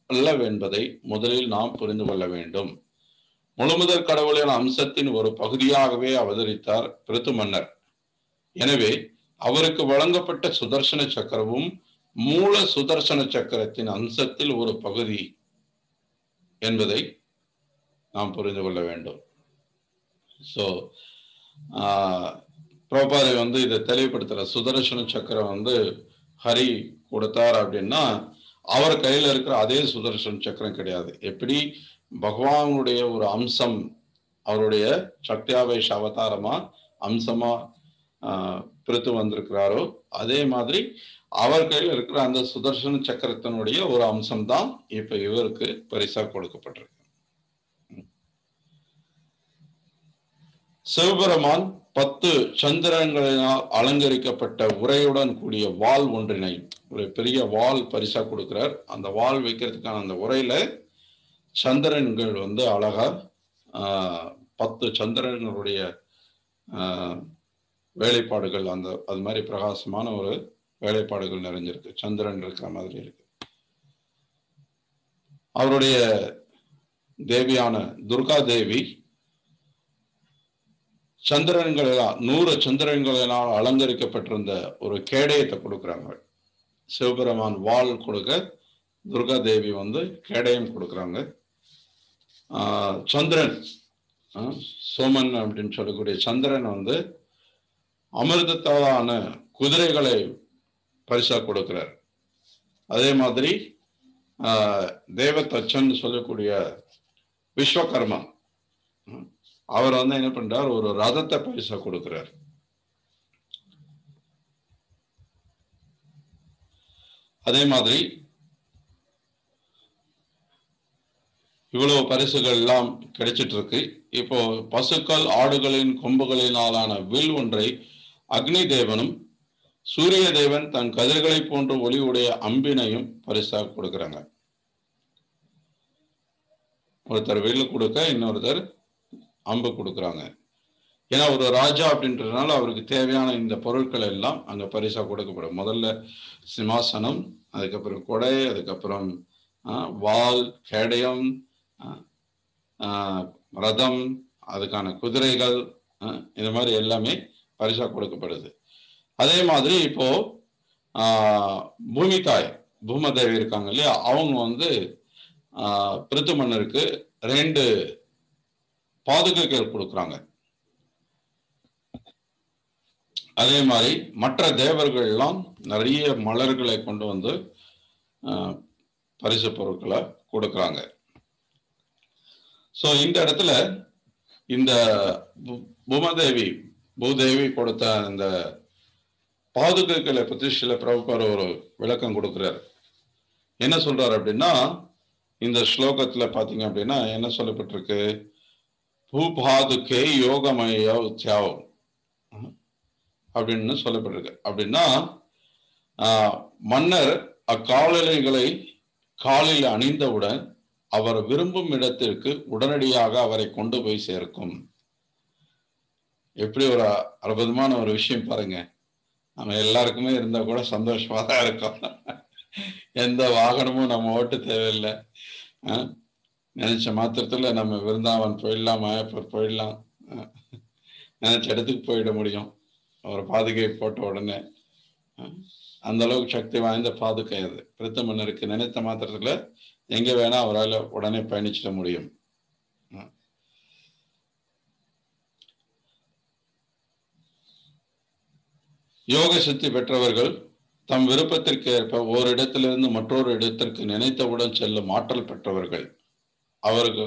Speaker 1: அல்லவென்பதை முதலில் நாம் புரிந்து கொள்ள வேண்டும். முழுமுதற் கடவுளின் அம்சத்தின் ஒரு பகுதியாகவே அவதரித்தார் பிருத்து மன்னர். எனவே அவருக்கு வழங்கப்பட்ட சுதர்சன சக்கரமும் மூல சுதர்சன சக்கரத்தின் அம்சத்தில் ஒரு பகுதி என்பதை நாம் புரிந்து கொள்ள வேண்டும். ஸோ பிரபாதை இதை தெளிவுபடுத்துற, சுதர்சன சக்கரம் ஹரி கொடுத்தார் அப்படின்னா அவர் கையில இருக்கிற அதே சுதர்சன சக்கரம் கிடையாது. எப்படி பகவானுடைய ஒரு அம்சம், அவருடைய சக்தியாவேஷ அவதாரமா அம்சமா பிரித்து வந்திருக்கிறாரோ, அதே மாதிரி அவர் கையில் இருக்கிற அந்த சுதர்சன சக்கரத்தினுடைய ஒரு அம்சம் தான் இப்ப இவருக்கு பரிசா கொடுக்கப்பட்டிருக்கு. சிவபெருமான் 10 சந்திரன்களினால் அலங்கரிக்கப்பட்ட உரையுடன் கூடிய வாள் ஒன்றினை, ஒரு பெரிய வாள் பரிசா கொடுக்கிறார். அந்த வாள் வைக்கிறதுக்கான அந்த உரையில சந்திரன்கள் அழகா 10 சந்திரன்களுடைய வேலைப்பாடுகள், அது மாதிரி பிரகாசமான ஒரு வேலைப்பாடுகள் நிறைஞ்சிருக்கு. சந்திரன் இருக்கிற மாதிரி இருக்கு. அவருடைய தேவியான துர்கா தேவி சந்திரன்களால் 100 சந்திரன்களினால் அலங்கரிக்கப்பட்டிருந்த ஒரு கேடயத்தை கொடுக்குறாங்க. சிவபெருமான் வாள் கொடுக்க துர்கா தேவி கேடயம் கொடுக்குறாங்க. சந்திரன், சோமன் அப்படின்னு சொல்லக்கூடிய சந்திரன் அமிர்தத்தாலான குதிரைகளை பரிசா கொடுக்கிறார். அதே மாதிரி தேவதச்சன் சொல்லக்கூடிய விஸ்வகர்மா அவர் என்ன பண்றார், ஒரு ரதத்தை பரிசா கொடுக்கிறார். அதே மாதிரி இவ்வளவு பரிசுகள் எல்லாம் கிடைச்சிட்டு இருக்கு. இப்போ பசுக்கள் ஆடுகளின் கொம்புகளினாலான வில் ஒன்றை அக்னி தேவனும் சூரிய தேவன் தன் கதிர்களை போன்ற ஒளி உடைய அம்பினையும் பரிசாக கொடுக்கிறாங்க. ஒருத்தர் வில்லு கொடுக்க இன்னொருத்தர் அம்பு கொடுக்குறாங்க. ஏன்னா ஒரு ராஜா அப்படின்றதுனால அவருக்கு தேவையான இந்த பொருட்கள் எல்லாம் அங்க பரிசா கொடுக்கப்படும். முதல்ல சிம்மாசனம், அதுக்கப்புறம் கொடை, அதுக்கப்புறம் வாள், கேடயம், ரதம், அதுக்கான குதிரைகள், இந்த மாதிரி எல்லாமே பரிசா கொடுக்கப்படுது. அதே மாதிரி இப்போ பூமி தாய் பூமதேவி இருக்காங்க இல்லையா, அவங்க வந்து பிருத்து மன்னருக்கு 2 பாதுகைகள் கொடுக்குறாங்க. அதே மாதிரி மற்ற தேவர்கள் எல்லாம் நிறைய மலர்களை கொண்டு வந்து பரிசு பொருட்களை கொடுக்குறாங்க. ஸோ இந்த இடத்துல இந்த பூதேவி கொடுத்த இந்த பாதுகைகளை பற்றி சில பிரபுபார் ஒரு விளக்கம் கொடுக்குறாரு. என்ன சொல்றாரு அப்படின்னா, இந்த ஸ்லோகத்துல பாத்தீங்க அப்படின்னா என்ன சொல்லப்பட்டிருக்கு, பூபாதுகே யோகமய தியாவ் அப்படின்னு சொல்லப்பட்டிருக்கு. அப்படின்னா மன்னர் அக்காலணிகளை காலில் அணிந்தவுடன் அவர் விரும்பும் இடத்திற்கு உடனடியாக அவரை கொண்டு போய் சேர்க்கும். எப்படி ஒரு அற்புதமான ஒரு விஷயம் பாருங்க. நம்ம எல்லாருக்குமே இருந்தா கூட சந்தோஷமா தான் இருக்கும். எந்த வாகனமும் நம்ம ஓட்ட தேவையில்லை. நினைச்ச மாத்திரத்துல நம்ம விருந்தாவன் போயிடலாம், மாயப்பூர் போயிடலாம், நினைச்ச இடத்துக்கு போயிட முடியும் ஒரு பாதுகை போட்ட உடனே. அந்த அளவுக்கு சக்தி வாய்ந்த பாதுகை அது. பிருத்து மன்னருக்கு நினைத்த மாத்திரத்துல எங்க வேணா அவரால் உடனே பயணிச்சிட முடியும். யோக சித்தி பெற்றவர்கள் தம் விருப்பத்திற்கு ஏற்ப ஓரிடத்திலிருந்து மற்றொரு இடத்திற்கு நினைத்தவுடன் செல்லும் ஆற்றல் பெற்றவர்கள். அவருக்கு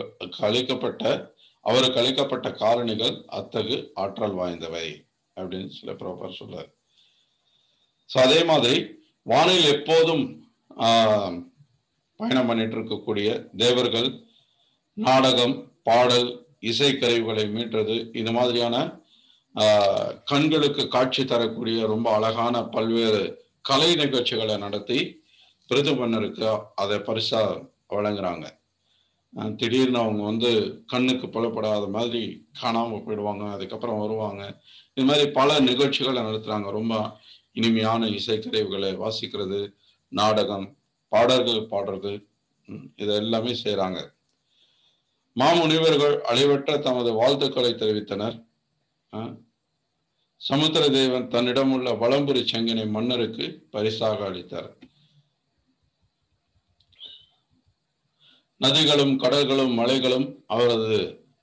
Speaker 1: அளிக்கப்பட்ட காரணிகள் அத்தகு ஆற்றல் வாய்ந்தவை அப்படின்னு சில பிரபர் சொல்றாரு. அதே மாதிரி வானில் எப்போதும் பயணம் பண்ணிட்டு இருக்கக்கூடிய தேவர்கள் நாடகம், பாடல், இசைக்கருவிகளை மீட்டுறது, இது மாதிரியான கண்களுக்கு காட்சி தரக்கூடிய ரொம்ப அழகான பல்வேறு கலை நிகழ்ச்சிகளை நடத்தி பிருத்து மன்னருக்கு அதை பரிசா வழங்குறாங்க. திடீர்னு அவங்க வந்து கண்ணுக்கு புலப்படாத மாதிரி காணாம போயிடுவாங்க, அதுக்கப்புறம் வருவாங்க. இது மாதிரி பல நிகழ்ச்சிகளை நடத்துறாங்க. ரொம்ப இனிமையான இசைக்கருவிகளை வாசிக்கிறது, நாடகம், பாடல்கள் பாடுறது, இது எல்லாமே செய்யறாங்க. மாமுனிவர்கள் அழிவற்ற தமது வாழ்த்துக்களை தெரிவித்தனர். சமுத்திர தேவன் தன்னிடம் உள்ள வலம்புரி சங்கினை மன்னருக்கு பரிசாக அளித்தார். நதிகளும் கடல்களும் மலைகளும் அவரது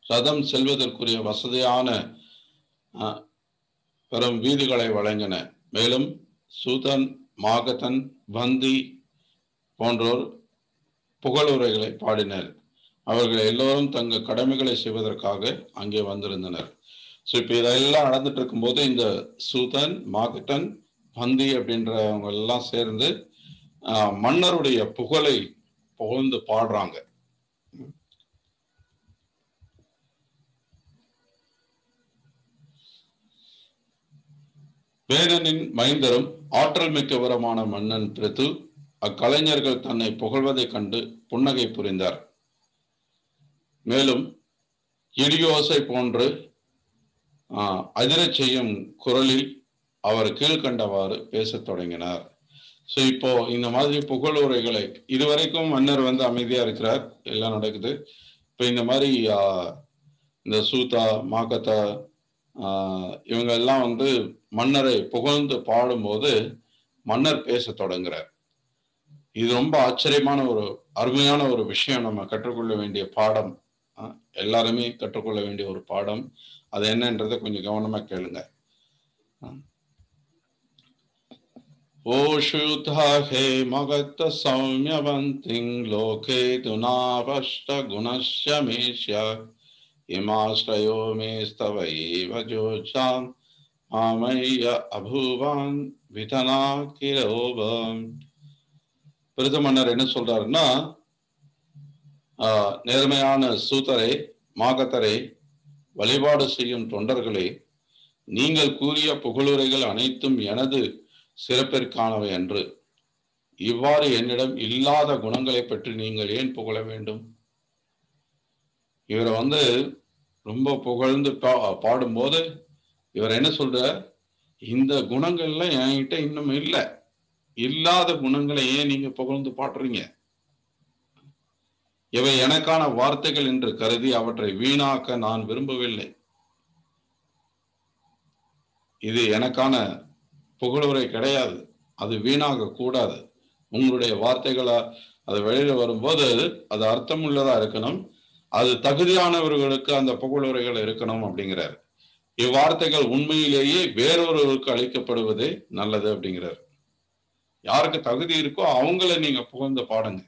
Speaker 1: ரதம் செல்வதற்குரிய வசதியான பெரும் வீதிகளை வழங்கின. மேலும் சூதன், மாகதன், பந்தி போன்றோர் புகழுரைகளை பாடினர். அவர்கள் எல்லோரும் தங்கள் கடமைகளை செய்வதற்காக அங்கே வந்திருந்தனர். ஸோ இப்போ இதெல்லாம் நடந்துட்டு இருக்கும்போது இந்த சூதன், மாகட்டன், பந்தி அப்படின்றவங்க எல்லாம் சேர்ந்து மன்னருடைய புகழை புகழ்ந்து பாடுறாங்க. வேணனின் மைந்தரும் ஆற்றல் மிக்கவரமான மன்னன் பிருத்து அக்கலைஞர்கள் தன்னை புகழ்வதைக் கண்டு புன்னகை புரிந்தார். மேலும் இடியோசை போன்று அதிரச் செய்யும் குரலில் அவர் கீழ்கண்டவாறு பேசத் தொடங்கினார். ஸோ இப்போ இந்த மாதிரி புகழுரைகளை, இதுவரைக்கும் மன்னர் வந்து அமைதியா இருக்கிறார், எல்லாம் நடக்குது. இப்போ இந்த மாதிரி இந்த சூதா, மாகதா இவங்க எல்லாம் வந்து மன்னரை புகழ்ந்து பாடும்போது மன்னர் பேச தொடங்குறார். இது ரொம்ப ஆச்சரியமான ஒரு அருமையான ஒரு விஷயம். நம்ம கற்றுக்கொள்ள வேண்டிய பாடம், எல்லாருமே கற்றுக்கொள்ள வேண்டிய ஒரு பாடம். அது என்னன்றதை கொஞ்சம் கவனமா கேளுங்க. ஓ சூதா ஹே மகத சௌமியவந்திங் லோகே துனாபஷ்ட குணஸ்ய மேஷ்ய இமாஸ்ரயோ மேஸ்தவைவ ஜோஜாம் ஆமைய அபூவான் விதனா கிரோபம். பிருத்து மன்னர் என்ன சொல்றாருன்னா, நேர்மையான சூதரை, மாகதரை, வழிபாடு செய்யும் தொண்டர்களே, நீங்கள் கூறிய புகழுரைகள் அனைத்தும் எனது சிறப்பிற்கானவை அன்று. இவ்வாறு என்னிடம் இல்லாத குணங்களை பற்றி நீங்கள் ஏன் புகழ வேண்டும்? இவரை வந்து ரொம்ப புகழ்ந்து பாடும்போது இவர் என்ன சொல்றார், இந்த குணங்கள்லாம் என்கிட்ட இன்னும் இல்லை, இல்லாத குணங்களை ஏன் நீங்க புகழ்ந்து பாடுறீங்க? இவை எனக்கான வார்த்தைகள் என்று கருதி அவற்றை வீணாக்க நான் விரும்பவில்லை. இது எனக்கான புகழுரை கிடையாது, அது வீணாக கூடாது. உங்களுடைய வார்த்தைகளா அது வெளியில வரும்போது அது அர்த்தமுள்ளதா இருக்கணும், அது தகுதியானவர்களுக்கு அந்த புகழுரைகள் இருக்கணும் அப்படிங்கிறார். இவ்வார்த்தைகள் உண்மையிலேயே வேறொருவருக்கு அளிக்கப்படுவதே நல்லது அப்படிங்கிறார். யாருக்கு தகுதி இருக்கோ அவங்கள நீங்க புகழ்ந்து பாடுங்க.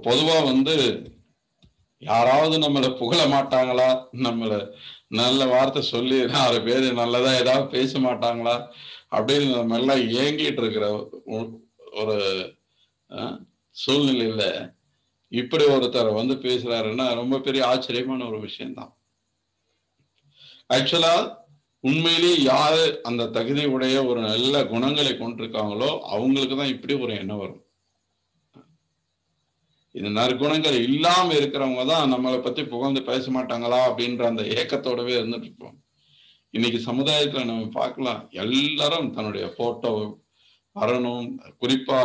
Speaker 1: பொதுவா வந்து யாராவது நம்மளை புகழ மாட்டாங்களா, நம்மளை நல்ல வார்த்தை சொல்லி 6 பேர் நல்லதா ஏதாவது பேச மாட்டாங்களா அப்படின்னு நம்ம எல்லாம் ஏங்கிட்டு இருக்கிற ஒரு சூழ்நிலையில இப்படி ஒருத்தர் வந்து பேசுறாருன்னா ரொம்ப பெரிய ஆச்சரியமான ஒரு விஷயம்தான். ஆக்சுவலா உண்மையிலேயே யாரு அந்த தகுதி உடைய ஒரு நல்ல குணங்களை கொண்டிருக்காங்களோ அவங்களுக்கு தான் இப்படி ஒரு எண்ணம் வரும். இந்த நற்குணங்கள் இல்லாம இருக்கிறவங்க தான் நம்மளை பத்தி புகழ்ந்து பேச மாட்டாங்களா அப்படின்ற அந்த ஏக்கத்தோடவே இருந்துட்டு இருப்போம். இன்னைக்கு சமுதாயத்துல நம்ம பார்க்கலாம், எல்லாரும் தன்னுடைய போட்டோ வரணும். குறிப்பா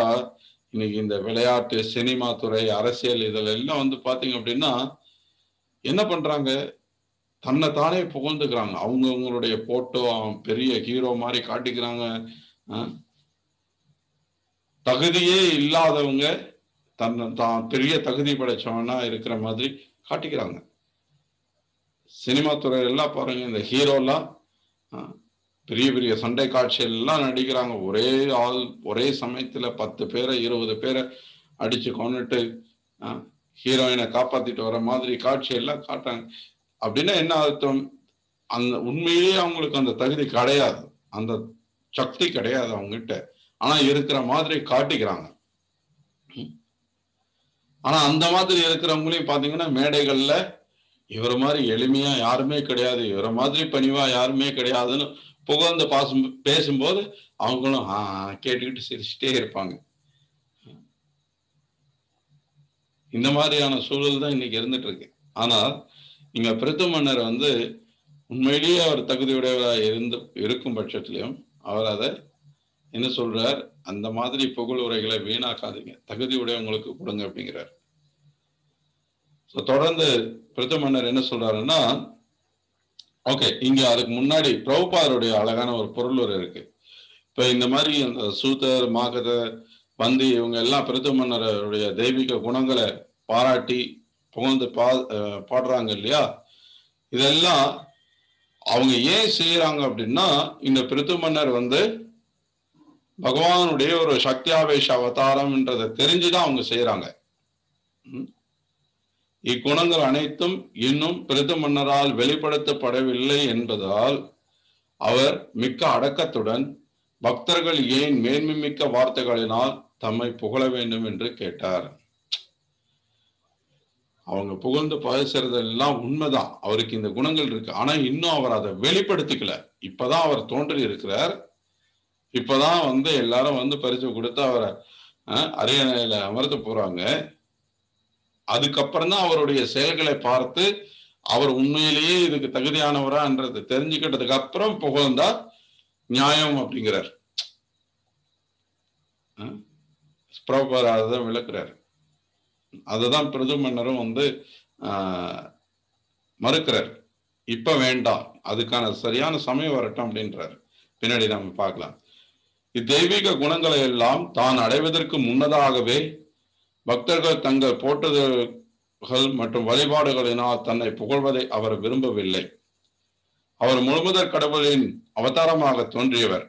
Speaker 1: இன்னைக்கு இந்த விளையாட்டு, சினிமா துறை, அரசியல் இதுல எல்லாம் வந்து பாத்தீங்க அப்படின்னா என்ன பண்றாங்க, தன்னை தானே புகழ்ந்துக்கிறாங்க. அவங்களுடைய போட்டோ பெரிய ஹீரோ மாதிரி காட்டிக்கிறாங்க. தகுதியே இல்லாதவங்க தான் பெரிய தகுதி படைச்சவனா இருக்கிற மாதிரி காட்டிக்கிறாங்க. சினிமா துறையெல்லாம் பாருங்க, இந்த ஹீரோலாம் பெரிய பெரிய சண்டை காட்சிகள் எல்லாம் நடிக்கிறாங்க. ஒரே ஆள் ஒரே சமயத்துல 10 பேரை 20 பேரை அடிச்சு கொண்டுட்டு ஹீரோயினை காப்பாத்திட்டு வர மாதிரி காட்சி எல்லாம் காட்டுறாங்க. அப்படின்னா என்ன அர்த்தம், அந்த உண்மையிலேயே அவங்களுக்கு அந்த தகுதி கிடையாது, அந்த சக்தி கிடையாது அவங்ககிட்ட, ஆனா இருக்கிற மாதிரி காட்டிக்கிறாங்க. ஆனா அந்த மாதிரி இருக்கிறவங்களையும் பாத்தீங்கன்னா மேடைகள்ல இவர மாதிரி எளிமையா யாருமே கிடையாது, இவர மாதிரி பணிவா யாருமே கிடையாதுன்னு புகழ்ந்து பேசும்போது அவங்களும் கேட்டுக்கிட்டு சிரிச்சுட்டே இருப்பாங்க. இந்த மாதிரியான சூழல் தான் இன்னைக்கு இருந்துட்டு இருக்கு. ஆனால் நீங்க பிரித்து மன்னர் வந்து உண்மையிலேயே அவர் தகுதியுடையவராக இருக்கும் பட்சத்திலையும் அவர் அதை என்ன சொல்றார், அந்த மாதிரி புகழ் உரைகளை வீணாக்காதீங்க, தகுதி உடையவங்களுக்கு கொடுங்க அப்படிங்கிறார். தொடர்ந்து பிரித்து மன்னர் என்ன சொல்றாருன்னா, ஓகே, இங்க அதுக்கு முன்னாடி பிரபுபாதருடைய அழகான ஒரு பொருள் ஒரு இருக்கு. இப்ப இந்த மாதிரி அந்த சூதர், மாகதர், பந்தி இவங்க எல்லாம் பிரித்து மன்னருடைய தெய்வீக குணங்களை பாராட்டி புகழ்ந்து பாடுறாங்க இல்லையா. இதெல்லாம் அவங்க ஏன் செய்யறாங்க அப்படின்னா, இந்த பிரித்து மன்னர் வந்து பகவானுடைய ஒரு சக்தியாவேஷ அவதாரம்ன்றதை தெரிஞ்சுதான் அவங்க செய்யறாங்க. இக்குணங்கள் அனைத்தும் இன்னும் பிரித்து மன்னரால் வெளிப்படுத்தப்படவில்லை என்பதால் அவர் மிக்க அடக்கத்துடன் பக்தர்கள் ஏன் மேன்மை மிக்க வார்த்தைகளினால் தம்மை புகழ வேண்டும் என்று கேட்டார். அவங்க புகழ்ந்து பேசுறதெல்லாம் உண்மைதான், அவருக்கு இந்த குணங்கள் இருக்கு, ஆனா இன்னும் அவர் அதை வெளிப்படுத்திக்கல. இப்பதான் அவர் தோன்றி இருக்கிறார், இப்பதான் வந்து எல்லாரும் வந்து பரிசு கொடுத்து அவரை அரியணையில அமர்த்த போறாங்க. அதுக்கப்புறம் தான் அவருடைய செயல்களை பார்த்து அவர் உண்மையிலேயே இதுக்கு தகுதியானவரான்றது தெரிஞ்சுக்கிட்டதுக்கு அப்புறம் புகழ்ந்தா நியாயம் அப்படிங்கிறார். பிரபுபாதர் விளக்குறார். அதுதான் பிரித்து மன்னரும் வந்து மறுக்கிறார். இப்ப வேண்டாம், அதுக்கான சரியான சமயம் வரட்டும் அப்படின்றார். பின்னாடி நம்ம பார்க்கலாம். இத்தெய்வீக குணங்களை எல்லாம் தான் அடைவதற்கு முன்னதாகவே பக்தர்கள் தங்கள் போற்றுதல்கள் மற்றும் வழிபாடுகளினால் தன்னை புகழ்வதை அவர் விரும்பவில்லை. அவர் முழுமுதற் கடவுளின் அவதாரமாக தோன்றியவர்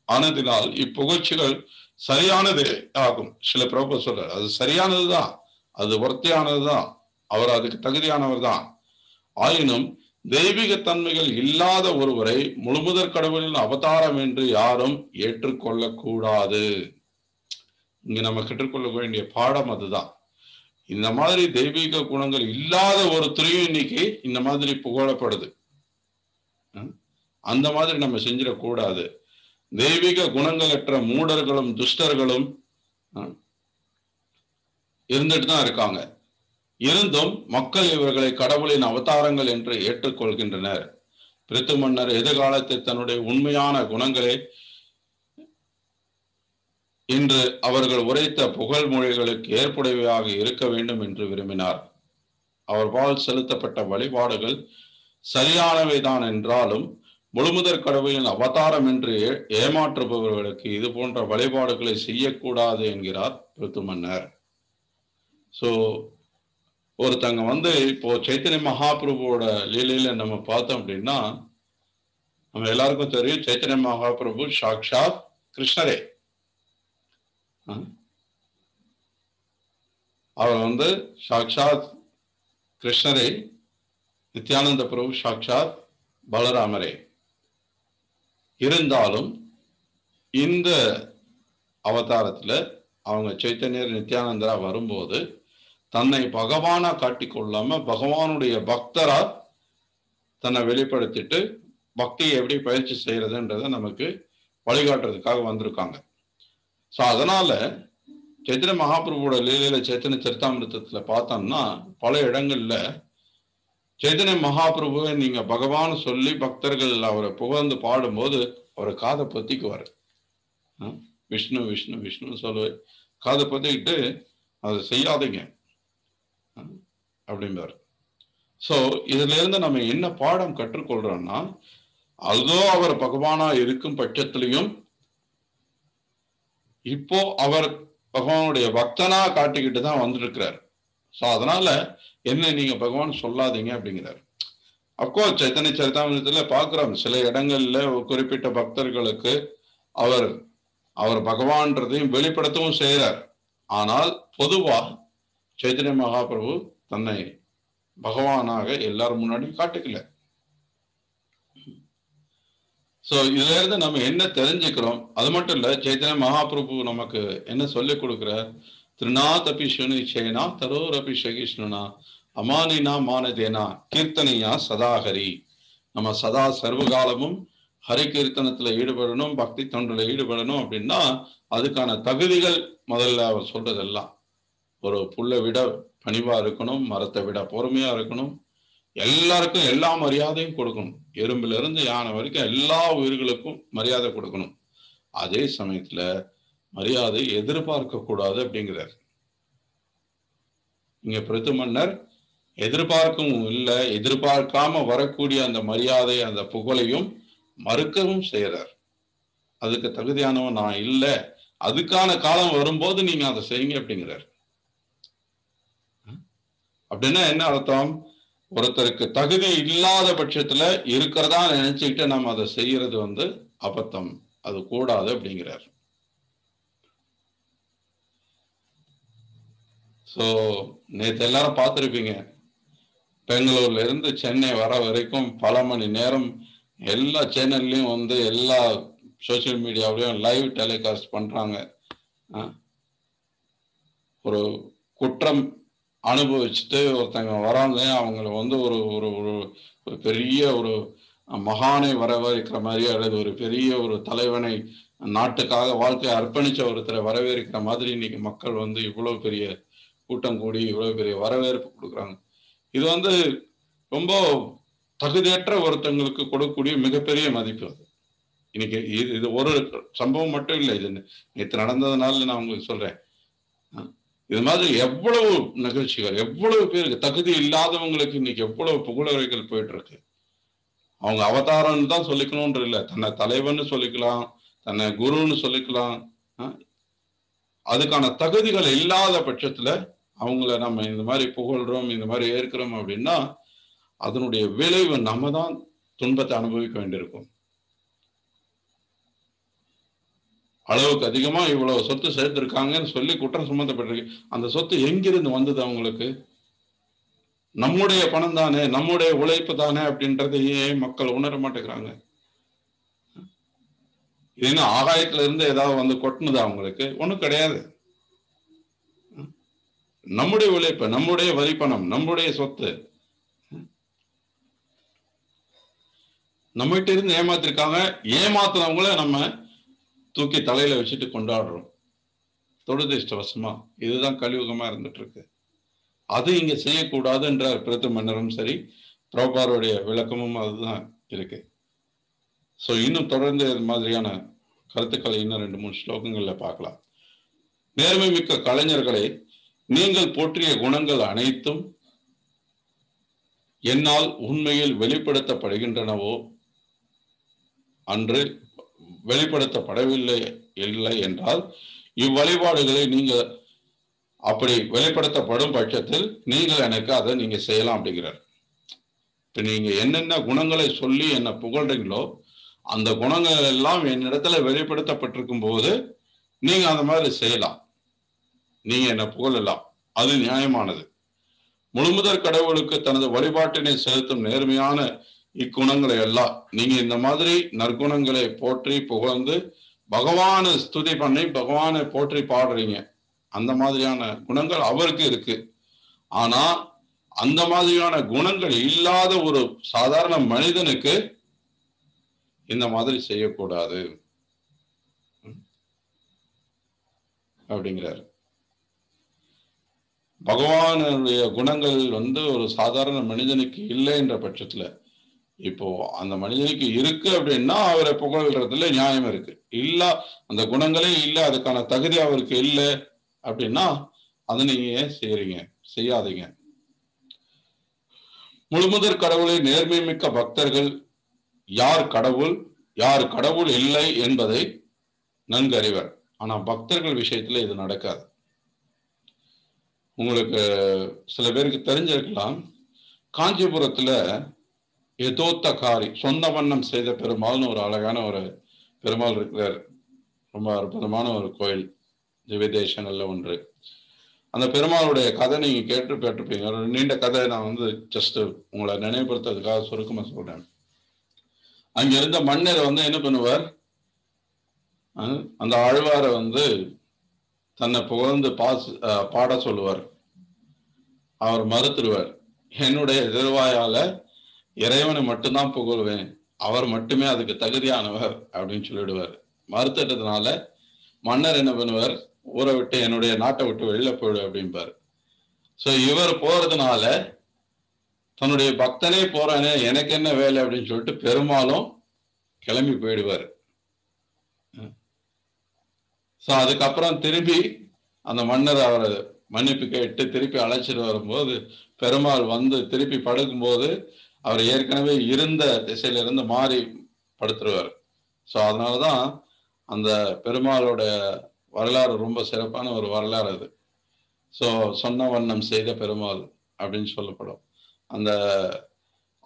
Speaker 1: ஆனதினால் இப்புகழ்ச்சிகள் சரியானது ஆகும். சில பிரபு சொல்றார், அது சரியானதுதான், அது வர்த்தியானதுதான், அவர் அதுக்கு தகுதியானவர் தான். ஆயினும் தெய்வீக தன்மைகள் இல்லாத ஒருவரை முழுமுதற் கடவுளின் அவதாரம் என்று யாரும் ஏற்றுக்கொள்ள கூடாது. இங்க நம்ம கற்றுக்கொள்ள வேண்டிய பாடம் அதுதான். இந்த மாதிரி தெய்வீக குணங்கள் இல்லாத ஒரு துறையும் இன்னைக்கு இந்த மாதிரி புகழப்படுது. அந்த மாதிரி நம்ம செஞ்சிடக்கூடாது. தெய்வீக குணங்களற்ற மூடர்களும் துஷ்டர்களும் இருந்துட்டு தான் இருக்காங்க. இருந்தும் மக்கள் இவர்களை கடவுளின் அவதாரங்கள் என்று ஏற்றுக்கொள்கின்றனர். பிரித்து மன்னர் எதிர்காலத்தில் தன்னுடைய உண்மையான குணங்களை இன்று அவர்கள் உரைத்த புகழ்மொழிகளுக்கு ஏற்புடையவையாக இருக்க வேண்டும் என்று விரும்பினார். அவர்பால் செலுத்தப்பட்ட வழிபாடுகள் சரியானவைதான் என்றாலும் முழுமுதற் கடவுளின் அவதாரம் என்று ஏமாற்றுபவர்களுக்கு இது போன்ற வழிபாடுகளை செய்யக்கூடாது என்கிறார் பிரித்து மன்னர். ஸோ ஒருத்தங்க இப்போ சைத்தன்ய மகாபிரபுவோட லீலையில நம்ம பார்த்தோம் அப்படின்னா, நம்ம எல்லாருக்கும் தெரியும் சைத்தன்ய மகாபிரபு சாக்ஷாத் கிருஷ்ணரே. அவர் சாக்ஷாத் கிருஷ்ணரே, நித்யானந்த பிரபு சாக்ஷாத் பலராமரே. இருந்தாலும் இந்த அவதாரத்துல அவங்க சைத்தன்யர் நித்யானந்தரா வரும்போது தன்னை பகவானா காட்டிக்கொள்ளாம பகவானுடைய பக்தரா தன்னை வெளிப்படுத்திட்டு பக்தியை எப்படி பயிற்சி செய்யறதுன்றத நமக்கு வழிகாட்டுறதுக்காக வந்திருக்காங்க. ஸோ அதனால சைத்தன்ய மகாபிரபுவோட லீலையில சைத்தன்ய சரிதாமிருத்தத்துல பார்த்தோம்னா பல இடங்கள்ல சைத்தன்ய மகாபிரபுவை நீங்க பகவான் சொல்லி பக்தர்கள் அவரை புகழ்ந்து பாடும்போது அவரை காதை பொத்திக்குவாரு. விஷ்ணு விஷ்ணு விஷ்ணு சொல்லுவார், காதை பொத்திக்கிட்டு அதை செய்யாதீங்க அப்படிம்பாரு. ஸோ இதுல இருந்து நம்ம என்ன பாடம் கற்றுக்கொள்றோம்னா, அதோ அவர் பகவானா இருக்கும் பட்சத்திலையும் இப்போ அவர் பகவானுடைய பக்தனா காட்டிக்கிட்டு தான் வந்திருக்கிறார். ஸோ அதனால என்ன நீங்க பகவான் சொல்லாதீங்க அப்படிங்கிறார். அப்கோர்ஸ் சைத்தன்ய சரிதாமிரத்துல பார்க்கிறோம் சில இடங்கள்ல குறிப்பிட்ட பக்தர்களுக்கு அவர் பகவான்றதையும் வெளிப்படுத்தவும் செய்கிறார். ஆனால் பொதுவா சைத்தன்ய மகாபிரபு தன்னை பகவானாக எல்லாரும் முன்னாடி காட்டுக்கல. சோ இதுல இருந்து நம்ம என்ன தெரிஞ்சுக்கிறோம்? அது மட்டும் இல்ல, சைத்தன்ய மகாபிரபு நமக்கு என்ன சொல்லிக் கொடுக்கிறார்? திருநாதபி சுனிச்சேனா தரோரபி சகிஷ்ணுனா அமானினா மானதேனா கீர்த்தனையா சதாஹரி. நம்ம சதா சர்வகாலமும் ஹரி கீர்த்தனத்துல ஈடுபடணும், பக்தி தொண்டுல ஈடுபடணும். அப்படின்னா அதுக்கான தகுதிகள் முதல்ல அவர் சொல்றதெல்லாம், ஒரு புல்லை விட பணிவா இருக்கணும், மரத்தை விட பொறுமையா இருக்கணும், எல்லாருக்கும் எல்லா மரியாதையும் கொடுக்கணும், எறும்புல இருந்து யானை வரைக்கும் எல்லா உயிர்களுக்கும் மரியாதை கொடுக்கணும். அதே சமயத்துல மரியாதை எதிர்பார்க்க கூடாது அப்படிங்கிறார். இங்க பிரித்து மன்னர் எதிர்பார்க்கவும் இல்லை, எதிர்பார்க்காம வரக்கூடிய அந்த மரியாதை அந்த புகழையும் மறுக்கவும் செய்யறார். அதுக்கு தகுதியானவன் நான் இல்லை, அதுக்கான காலம் வரும்போது நீங்க அதை செய்யுங்க அப்படிங்கிறார். அப்படின்னா என்ன அர்த்தம்? ஒருத்தருக்கு தகுதி இல்லாத பட்சத்துல இருக்கிறதா நினைச்சுக்கிட்டு நம்ம அதை செய்யறது அபத்தம், அது கூடாது அப்படிங்கிறார். ஸோ நேற்று எல்லாரும் பார்த்துருப்பீங்க, பெங்களூர்ல இருந்து சென்னை வர வரைக்கும் பல மணி நேரம் எல்லா சேனல்லையும் எல்லா சோசியல் மீடியாவிலையும் லைவ் டெலிகாஸ்ட் பண்றாங்க. ஒரு குற்றம் அனுபவிச்சுட்டு ஒருத்தங்க வராங்க, அவங்களை ஒரு ஒரு ஒரு பெரிய ஒரு மகானை வரவேற்கிற மாதிரி அல்லது ஒரு பெரிய ஒரு தலைவனை நாட்டுக்காக வாழ்க்கையை அர்ப்பணிச்ச ஒருத்தரை வரவேற்கிற மாதிரி இன்னைக்கு மக்கள் இவ்வளவு பெரிய கூட்டம் கூடி இவ்வளவு பெரிய வரவேற்பு கொடுக்குறாங்க. இது ரொம்ப தகுதியற்ற ஒருத்தங்களுக்கு கொடுக்கக்கூடிய மிகப்பெரிய மதிப்பு. அது இன்னைக்கு இது ஒரு சம்பவம் மட்டும் இல்லை, இது நேற்று நடந்ததுனால நான் உங்களுக்கு சொல்றேன். இது மாதிரி எவ்வளவு நிகழ்ச்சிகள், எவ்வளவு பேருக்கு தகுதி இல்லாதவங்களுக்கு இன்னைக்கு எவ்வளவு புகழறைகள் போயிட்டு இருக்கு. அவங்க அவதாரம்னு தான் சொல்லிக்கணும்ன்ற இல்லை, தன்னை தலைவன்னு சொல்லிக்கலாம், தன்னை குருன்னு சொல்லிக்கலாம். அதுக்கான தகுதிகள் இல்லாத பட்சத்துல அவங்கள நம்ம இந்த மாதிரி புகழ்றோம், இந்த மாதிரி ஏற்கிறோம் அப்படின்னா அதனுடைய விளைவு நம்ம தான் துன்பத்தை அனுபவிக்க வேண்டியிருக்கும். அளவுக்கு அதிகமா இவ்வளவு சொத்து சேர்த்திருக்காங்கன்னு சொல்லி குற்றம் சுமத்தப்பட்டிருக்கு. அந்த சொத்து எங்கிருந்து வந்தது அவங்களுக்கு? நம்முடைய பணம் தானே, நம்முடைய உழைப்பு தானே அப்படின்றத ஏன் மக்கள் உணர மாட்டேங்கிறாங்க? இது ஆகாயத்துல இருந்து ஏதாவது கொட்டினதா அவங்களுக்கு? ஒண்ணும் கிடையாது. நம்முடைய உழைப்பு, நம்முடைய வரி பணம், நம்முடைய சொத்து. நம்மகிட்ட இருந்து ஏமாத்திருக்காங்க, ஏமாத்துறவங்கள நம்ம தூக்கி தலையில வச்சுட்டு கொண்டாடுறோம். துரதிர்ஷ்டவசமா இதுதான் கலியுகமா இருந்துட்டு இருக்கு. அது இங்க செய்யக்கூடாதுன்றார் பிரத்து மன்னரும் சரி, பிரபாருடைய விளக்கமும் அதுதான் இருக்கு. ஸோ இன்னும் தொடர்ந்து இது மாதிரியான கருத்துக்களை இன்னும் 2-3 ஸ்லோகங்கள்ல பார்க்கலாம். நேர்மை மிக்க கலைஞர்களை, நீங்கள் போற்றிய குணங்கள் அனைத்தும் என்னால் உண்மையில் வெளிப்படுத்தப்படுகின்றனவோ அன்று வெளிப்படுத்தப்படவில்லை இல்லை என்றால் இவ்வழிபாடுகளை நீங்கள் அப்படி வெளிப்படுத்தப்படும் பட்சத்தில் நீங்கள் எனக்கு அதை நீங்க செய்யலாம் அப்படிங்கிறார். இப்ப நீங்க என்னென்ன குணங்களை சொல்லி என்ன புகழ்றீங்களோ அந்த குணங்கள் எல்லாம் என்னிடத்துல வெளிப்படுத்தப்பட்டிருக்கும் போது நீங்க அந்த மாதிரி செய்யலாம், நீங்க என்ன புகழலாம், அது நியாயமானது. முழுமுதற் கடவுளுக்கு தனது வழிபாட்டினை செலுத்தும் நேர்மையான இக்குணங்களை எல்லாம் நீங்க இந்த மாதிரி நற்குணங்களை போற்றி புகழ்ந்து பகவானை ஸ்துதி பண்ணி பகவானை போற்றி பாடுறீங்க. அந்த மாதிரியான குணங்கள் அவருக்கு இருக்கு. ஆனா அந்த மாதிரியான குணங்கள் இல்லாத ஒரு சாதாரண மனிதனுக்கு இந்த மாதிரி செய்யக்கூடாது அப்படிங்கிறார். பகவானுடைய குணங்கள் ஒரு சாதாரண மனிதனுக்கு இல்லை என்ற பட்சத்துல இப்போ அந்த மனிதனுக்கு இருக்கு அப்படின்னா அவரை புகழ்றதுல நியாயம் இருக்கு. இல்ல அந்த குணங்களே இல்லை, அதுக்கான தகுதி அவருக்கு இல்லை அப்படின்னா அதை நீங்க ஏன் செய்யறீங்க? செய்யாதீங்க. முழுமுதற் கடவுளை நேர்மை மிக்க பக்தர்கள் யார் கடவுள் யார் கடவுள் இல்லை என்பதை நன்கு அறிவர். ஆனா பக்தர்கள் விஷயத்துல இது நடக்காது. உங்களுக்கு சில பேருக்கு தெரிஞ்சிருக்கலாம், காஞ்சிபுரத்துல எதோத்தகாரி சொந்த வண்ணம் செய்த பெருமாள்னு ஒரு அழகான ஒரு பெருமாள் இருக்கிறார். ரொம்ப அற்புதமான ஒரு கோயில், திவ்ய தேசங்கள்ல ஒன்று. அந்த பெருமாளுடைய கதை நீங்க கேட்டிருப்பீங்க. ஒரு நீண்ட கதை நான் ஜஸ்ட் உங்களை நினைவுபடுத்துறதுக்காக சுருக்கமா சொல்றேன். அங்க இருந்த மன்னர் என்ன பண்ணுவார், அந்த ஆழ்வாரை தன்னை புகழ்ந்து பாட சொல்லுவார். அவர் மறுத்துருவார். என்னுடைய திருவாயால இறைவனை மட்டும்தான் புகழ்வேன், அவர் மட்டுமே அதுக்கு தகுதியானவர் அப்படின்னு சொல்லிடுவார். மறுத்துட்டதுனால மன்னர் என்ன பண்ணுவார், ஊரை விட்டு என்னுடைய நாட்டை விட்டு வெளியில போயிடு அப்படின்பார். ஸோ இவர் போறதுனால தன்னுடைய பக்தனே போறானே எனக்கு என்ன வேலை அப்படின்னு சொல்லிட்டு பெருமாளும் கிளம்பி போயிடுவார். ஸோ அதுக்கப்புறம் திரும்பி அந்த மன்னர் அவரை மன்னிப்பு கேட்டு திருப்பி அழைச்சிட்டு வரும்போது பெருமாள் திருப்பி படுக்கும்போது அவர் ஏற்கனவே இருந்த திசையில இருந்து மாறி படுத்துருவார். ஸோ அதனாலதான் அந்த பெருமாளோட வரலாறு ரொம்ப சிறப்பான ஒரு வரலாறு அது. ஸோ சொன்ன வண்ணம் செய்த பெருமாள் அப்படின்னு சொல்லப்படும். அந்த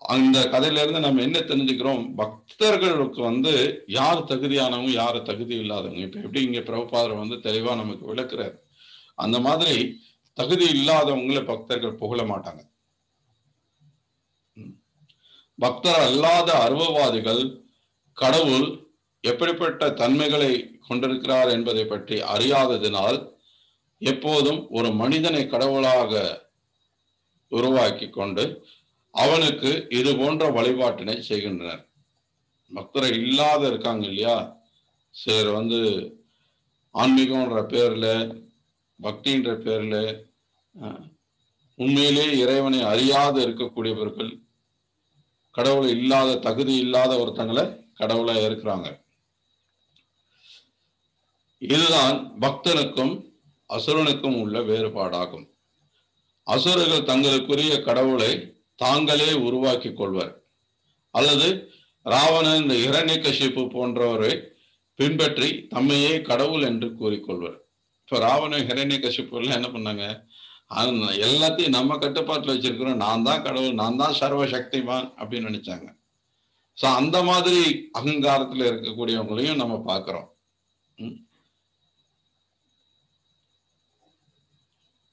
Speaker 1: அந்த கதையில இருந்து நம்ம என்ன தெரிஞ்சுக்கிறோம், பக்தர்களுக்கு யார் தகுதியானவங்க யார் தகுதி இல்லாதவங்க. இப்ப எப்படி இங்க பிரபுபாதர் தெளிவா நமக்கு விளக்குறாரு, அந்த மாதிரி தகுதி இல்லாதவங்களை பக்தர்கள் புகழ மாட்டாங்க. பக்தர் அல்லாத அருவவாதிகள் கடவுள் எப்படிப்பட்ட தன்மைகளை கொண்டிருக்கிறார் என்பதை பற்றி அறியாததினால் எப்போதும் ஒரு மனிதனை கடவுளாக உருவாக்கி கொண்டு அவனுக்கு இது போன்ற வழிபாட்டினை செய்கின்றனர். பக்தரை இல்லாத இருக்காங்க இல்லையா, சிலர் ஆன்மீகம்ன்ற பேர்ல பக்தின்ற பேர்ல உண்மையிலே இறைவனை அறியாது இருக்கக்கூடியவர்கள், கடவுள் இல்லாத தகுதி இல்லாத ஒருத்தங்களை கடவுளா இருக்கிறாங்க. இதுதான் பக்தனுக்கும் அசுரனுக்கும் உள்ள வேறுபாடாகும். அசுரர்கள் தங்களுக்குரிய கடவுளை தாங்களே உருவாக்கி கொள்வர், அல்லது ராவணன் இந்த இரண்யகசிப்பு போன்றவரை பின்பற்றி தம்மையே கடவுள் என்று கூறிக்கொள்வர். இப்ப ராவணன் இரண்யகசிப்பு எல்லாம் என்ன பண்ணாங்க, எல்லாத்தையும் நம்ம கட்டுப்பாட்டில் வச்சிருக்கிறோம், நான் தான் கடவுள், நான் தான் சர்வசக்திமான் அப்படின்னு நினைச்சாங்க. ஸோ அந்த மாதிரி அகங்காரத்தில் இருக்கக்கூடியவங்களையும் நம்ம பார்க்கிறோம்.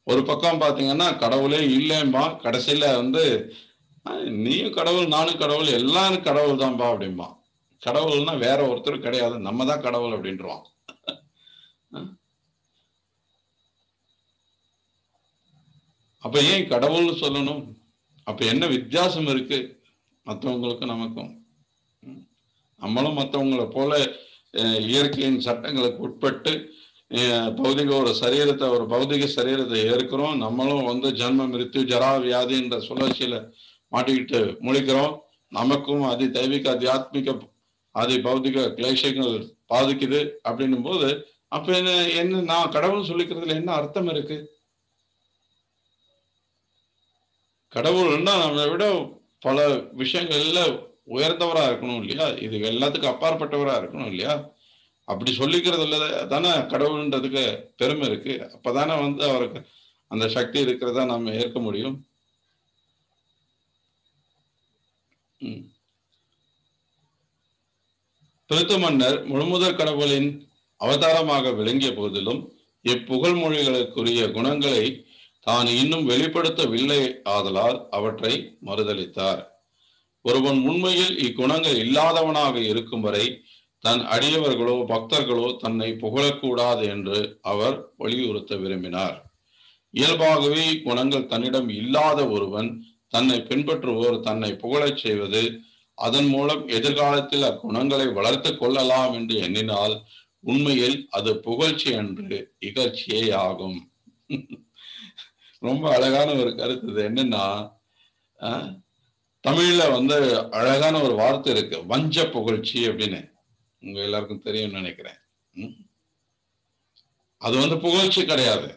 Speaker 1: ஒரு பக்கம் பார்த்தீங்கன்னா கடவுளே இல்லைம்பா, கடைசியில நீயும் கடவுள் நானும் கடவுள் எல்லாரும் கடவுள் தான்பா அப்படின்பா. கடவுள்னா வேற ஒருத்தர் கிடையாது, நம்ம தான் கடவுள் அப்படின்றான். அப்ப ஏன் கடவுள்னு சொல்லணும்? அப்ப என்ன வித்தியாசம் இருக்கு மற்றவங்களுக்கும் நமக்கும்? நம்மளும் மற்றவங்களை போல இயற்கையின் சட்டங்களுக்கு உட்பட்டு பௌதிக ஒரு சரீரத்தை, ஒரு பௌதிக சரீரத்தை ஏற்கிறோம். நம்மளும் ஜன்ம மிருத்யு ஜரா வியாதி என்ற சுழற்சியில மாட்டிக்கிட்டு முழிக்கிறோம். நமக்கும் அதி தெய்வீக ஆத்தியாத்மிக அதி பௌதிக கிளேசங்கள் பாதிக்குது. அப்படின்னும் போது அப்ப என்ன என்ன நான் கடவுள் சொல்லிக்கிறதுல என்ன அர்த்தம் இருக்கு? கடவுள்னா நம்மளை விட பல விஷயங்கள்ல உயர்ந்தவரா இருக்கணும் இல்லையா? இது எல்லாத்துக்கும் அப்பாற்பட்டவரா இருக்கணும் இல்லையா? அப்படி சொல்லிக்கிறதுல தானே கடவுள்ன்றதுக்கு பெருமை இருக்கு. அப்பதானே அவருக்கு அந்த சக்தி இருக்கிறதா நம்ம ஏற்க முடியும். பிரித்து மன்னர் முழுமுதற் கடவுளின் அவதாரமாக விளங்கிய போதிலும் இப்புகழ் மொழிகளுக்குரிய குணங்களை தான் இன்னும் வெளிப்படுத்தவில்லை ஆதலால் அவற்றை மறுதளித்தார். ஒருவன் உண்மையில் இக்குணங்கள் இல்லாதவனாக இருக்கும் வரை தன் அடியவர்களோ பக்தர்களோ தன்னை புகழக்கூடாது என்று அவர் வலியுறுத்த விரும்பினார். இயல்பாகவே இக்குணங்கள் தன்னிடம் இல்லாத ஒருவன் தன்னை பின்பற்றுவோர் தன்னை புகழச் செய்வது, அதன் மூலம் எதிர்காலத்தில் அக்குணங்களை வளர்த்து கொள்ளலாம் என்று எண்ணினால் உண்மையில் அது புகழ்ச்சி என்று இகழ்ச்சியே ஆகும். ரொம்ப அழகான ஒரு கருத்து. இது என்னன்னா, தமிழ்ல அழகான ஒரு வார்த்தை இருக்கு, வஞ்ச புகழ்ச்சி அப்படின்னு. உங்க எல்லாருக்கும் தெரியும்னு நினைக்கிறேன். அது புகழ்ச்சி கிடையாது.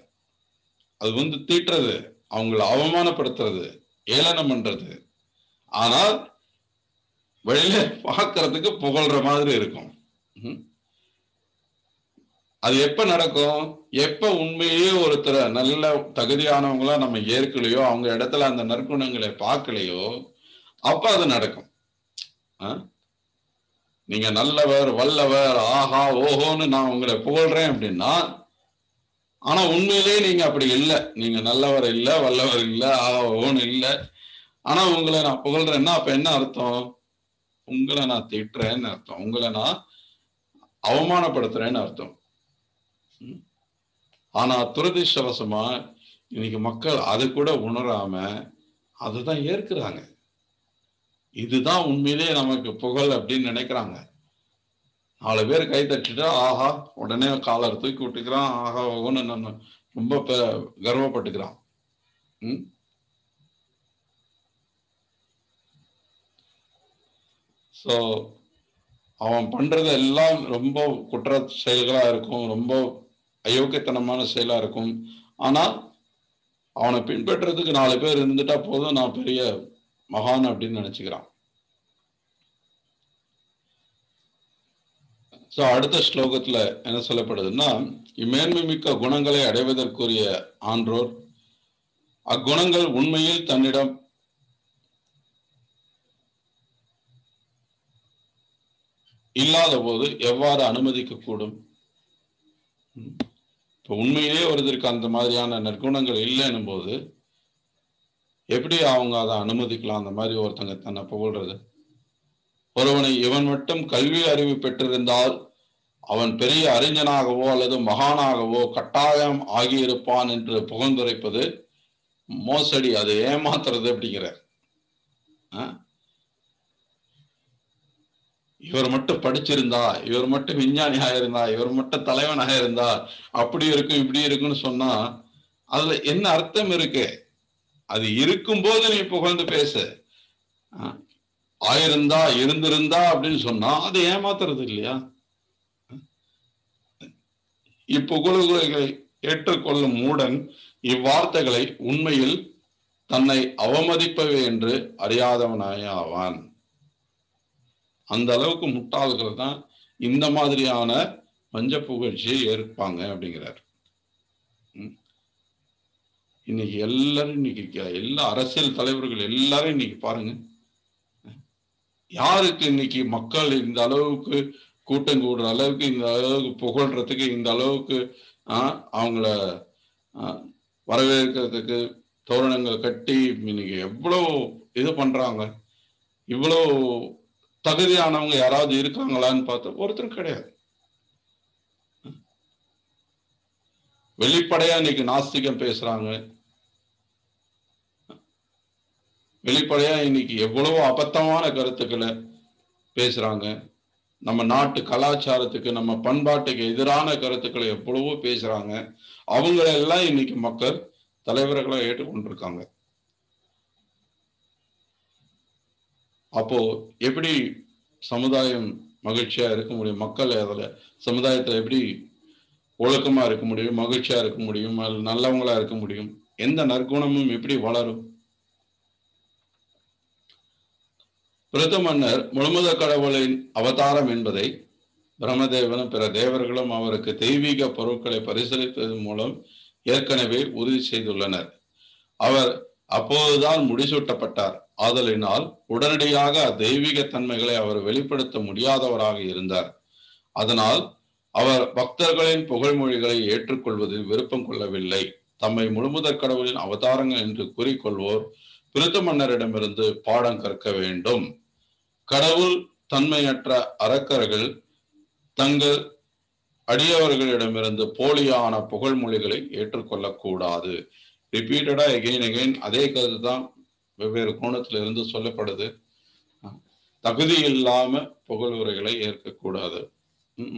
Speaker 1: அது தீட்டுறது, அவங்களை அவமானப்படுத்துறது, ஏளனம் பண்றது. ஆனால் வெளியில பார்க்கறதுக்கு புகழ்ற மாதிரி இருக்கும். அது எப்ப நடக்கும்? எப்ப உண்மையே ஒருத்தர் நல்ல தகுதியானவங்களா நம்ம ஏற்கலையோ, அவங்க இடத்துல அந்த நற்குணங்களை பார்க்கலையோ, அப்ப அது நடக்கும். நீங்க நல்லவர், வல்லவர், ஆஹா ஓஹோன்னு நான் உங்களை புகழ்றேன் அப்படின்னா, ஆனா உண்மையிலேயே நீங்க அப்படி இல்லை. நீங்க நல்லவர் இல்லை, வல்லவர் இல்லை, ஆஹா ஓஹோன்னு இல்லை. ஆனா உங்களை நான் புகழ்றேன்னா அப்ப என்ன அர்த்தம்? உங்களை நான் திட்டுறேன்னு அர்த்தம். உங்களை நான் அவமானப்படுத்துறேன்னு அர்த்தம். ஆனா துரதிர்ஷ்டவசமா இன்னைக்கு மக்கள் அது கூட உணராம அதுதான் ஏற்கிறாங்க. இதுதான் உண்மையிலேயே நமக்கு புகழ் அப்படின்னு நினைக்கிறாங்க. 4 பேர் கை தட்டிட்டா ஆஹா, உடனே காலர் தூக்கி விட்டுக்கிறான், ஆஹா ஓன்னு நம்ம ரொம்ப கர்வப்பட்டுக்கிறான். ஸோ அவன் பண்றது எல்லாம் ரொம்ப குற்ற செயல்களா இருக்கும், ரொம்ப அயோக்கியத்தனமான செயலா இருக்கும். ஆனா அவனை பின்பற்றதுக்கு 4 பேர் இருந்துட்டா போதும், நான் பெரிய மகான் அப்படின்னு நினைச்சுக்கிறான். ஸோ அடுத்த ஸ்லோகத்துல என்ன சொல்லப்படுதுன்னா, இம்மேன்மை மிக்க குணங்களை அடைவதற்குரிய ஆன்றோர் அக்குணங்கள் உண்மையில் தன்னிடம் இல்லாத போது எவ்வாறு அனுமதிக்க கூடும்? இப்போ உண்மையிலேயே ஒருத்தருக்கு அந்த மாதிரியான நற்குணங்கள் இல்லைன்னும் போது எப்படி அவங்க அதை அனுமதிக்கலாம்? அந்த மாதிரி ஒருத்தங்க தன்னை புகழ்றது. ஒருவனை இவன் மட்டும் கல்வி அறிவு பெற்றிருந்தால் அவன் பெரிய அறிஞனாகவோ அல்லது மகானாகவோ கட்டாயம் ஆகியிருப்பான் என்று புகழ்ந்துரைப்பது மோசடி, அது ஏமாத்துறது அப்படிங்கிறார். இவர் மட்டும் படிச்சிருந்தா, இவர் மட்டும் விஞ்ஞானியாக இருந்தா, இவர் மட்டும் தலைவனாக இருந்தா அப்படி இருக்கும் இப்படி இருக்குன்னு சொன்னா அதுல என்ன அர்த்தம் இருக்கு? அது இருக்கும் போது நீ புகழ்ந்து பேசு. ஆயிருந்தா இருந்திருந்தா அப்படின்னு சொன்னா அது ஏமாத்துறது இல்லையா? இப்புகழ்களை ஏற்றுக்கொள்ளும் மூடன் இவ்வார்த்தைகளை உண்மையில் தன்னை அவமதிப்பவை என்று அறியாதவனாய் ஆவான். அந்த அளவுக்கு முட்டாள்கள் தான் இந்த மாதிரியான வஞ்ச புகழ்ச்சியை ஏற்பாங்க அப்படிங்கிறார். இன்னைக்கு எல்லாரும், இன்னைக்கு எல்லா அரசியல் தலைவர்கள் எல்லாரும் இன்னைக்கு பாருங்க, யாருக்கு இன்னைக்கு மக்கள் இந்த அளவுக்கு கூட்டம் கூடுற அளவுக்கு, இந்த அளவுக்கு புகழ்றதுக்கு, இந்த அளவுக்கு அவங்கள வரவேற்கிறதுக்கு தோரணங்கள் கட்டி இன்னைக்கு எவ்வளவு இது பண்றாங்க. இவ்வளவு தகுதியானவங்க யாராவது இருக்காங்களான்னு பார்த்தா ஒருத்தரும் கிடையாது. வெளிப்படையா இன்னைக்கு நாஸ்திகம் பேசுறாங்க. வெளிப்படையா இன்னைக்கு எவ்வளவு அபத்தமான கருத்துக்களை பேசுறாங்க. நம்ம நாட்டு கலாச்சாரத்துக்கு, நம்ம பண்பாட்டுக்கு எதிரான கருத்துக்களை எவ்வளவோ பேசுறாங்க. அவங்களெல்லாம் இன்னைக்கு மக்கள் தலைவர்களா ஏற்றுக்கொண்டிருக்காங்க. அப்போ எப்படி சமுதாயம் மகிழ்ச்சியா இருக்க முடியும்? மக்கள் அதுல சமுதாயத்துல எப்படி ஒழுக்கமா இருக்க முடியும், மகிழ்ச்சியா இருக்க முடியும், நல்லவங்களா இருக்க முடியும்? எந்த நற்குணமும் எப்படி வளரும்? பிரத மன்னர் முழுமுதற் கடவுளின் அவதாரம் என்பதை பிரம்மதேவனும் பிற தேவர்களும் அவருக்கு தெய்வீக பொருட்களை பரிசீலிப்பதன் மூலம் ஏற்கனவே உறுதி செய்துள்ளனர். அவர் அப்போதுதான் முடிசூட்டப்பட்டார். ஆதலினால் உடனடியாக தெய்வீக தன்மைகளை அவர் வெளிப்படுத்த முடியாதவராக இருந்தார். அதனால் அவர் பக்தர்களின் புகழ்மொழிகளை ஏற்றுக்கொள்வதில் விருப்பம் கொள்ளவில்லை. தம்மை முழுமுதற் கடவுளின் அவதாரங்கள் என்று கூறிக்கொள்வோர் பிருத்து மன்னரிடமிருந்து பாடம் கற்க வேண்டும். கடவுள் தன்மையற்ற அரக்கர்கள் தங்கள் அடியவர்களிடமிருந்து போலியான புகழ்மொழிகளை ஏற்றுக்கொள்ளக்கூடாது. ரிப்பீட்டடா எகைன் அதே கருத்து தான் வெவ்வேறு கோணத்திலிருந்து சொல்லப்படுது. தகுதி இல்லாம புகழுரைகளை ஏற்கக்கூடாது.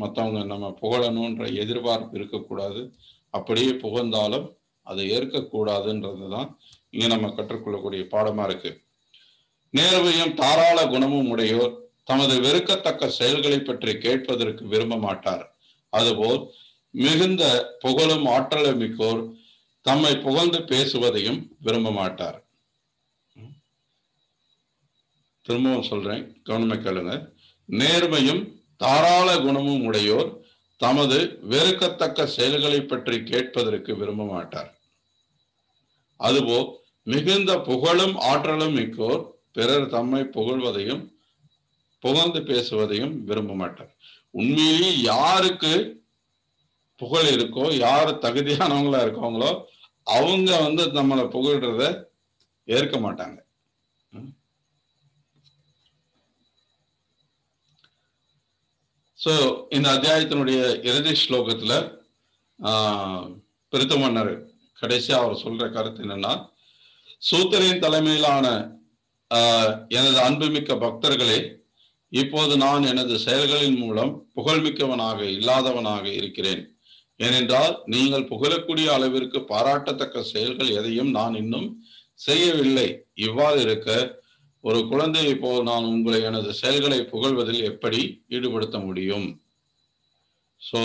Speaker 1: மற்றவங்க நம்ம புகழணுன்ற எதிர்பார்ப்பு இருக்கக்கூடாது. அப்படியே புகழ்ந்தாலும் அதை ஏற்கக்கூடாதுன்றது தான் இங்க நம்ம கற்றுக்கொள்ளக்கூடிய பாடமா இருக்கு. நேர்மையும் தாராள குணமும் உடையோர் தமது வெறுக்கத்தக்க செயல்களை பற்றி கேட்பதற்கு விரும்ப மாட்டார். அதுபோல் மிகுந்த புகழும் ஆற்றலும் மிக்கோர் தம்மை புகழ்ந்து பேசுவதையும் விரும்ப மாட்டார். திரும்பவும் சொல்றேன், கவனமா கேளுங்க. நேர்மையும் தாராள குணமும் உடையோர் தமது வெறுக்கத்தக்க செயல்களை பற்றி கேட்பதற்கு விரும்ப மாட்டார். அதுபோல் மிகுந்த புகழும் ஆற்றலும் மிக்கோர் பிறர் தம்மை புகழ்வதையும் புகழ்ந்து பேசுவதையும் விரும்ப மாட்டார். உண்மையிலேயே யாருக்கு புகழ் இருக்கோ, யாரு தகுதியானவங்களா இருக்காங்களோ அவங்க நம்மளை புகழ்றத ஏற்க மாட்டாங்க. சோ இந்த அத்தியாயத்தினுடைய இறுதி ஸ்லோகத்துல பிருத்து மன்னர் கடைசியா அவர் சொல்ற கருத்து என்னன்னா, சூத்திரின் தலைமையிலான எனது அன்புமிக்க பக்தர்களே, இப்போது நான் எனது செயல்களின் மூலம் புகழ்மிக்கவனாக இல்லாதவனாக இருக்கிறேன். ஏனென்றால் நீங்கள் புகழக்கூடிய அளவிற்கு பாராட்டத்தக்க செயல்கள் எதையும் நான் இன்னும் செய்யவில்லை. இவ்வாறு இருக்க ஒரு குழந்தையை போல் நான் உங்களை எனது செயல்களை புகழ்வதில் எப்படி ஈடுபடுத்த முடியும்? சோ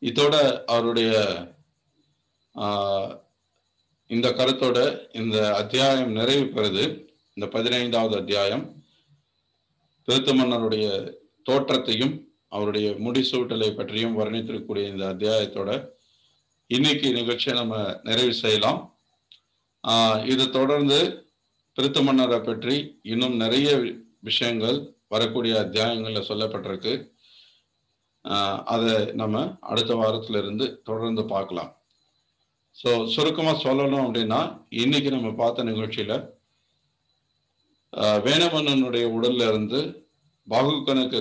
Speaker 1: இதோட அவருடைய இந்த கருத்தோட இந்த அத்தியாயம் நிறைவு பெறுது. இந்த 15வது அத்தியாயம் பிருத்து மன்னருடைய தோற்றத்தையும் அவருடைய முடிசூட்டலை பற்றியும் வர்ணித்திருக்கக்கூடிய இந்த அத்தியாயத்தோட இன்னைக்கு நிகழ்ச்சியை நம்ம நிறைவு செய்யலாம். இது தொடர்ந்து பிருத்து மன்னரை பற்றி இன்னும் நிறைய விஷயங்கள் வரக்கூடிய அத்தியாயங்கள்ல சொல்லப்பட்டிருக்கு. அதை நம்ம அடுத்த வாரத்துல இருந்து தொடர்ந்து பார்க்கலாம். ஸோ சுருக்கமா சொல்லணும் அப்படின்னா, இன்னைக்கு நம்ம பார்த்த நிகழ்ச்சியில வேணமன்னனுடைய உடல்ல இருந்து பாகுகனுக்கு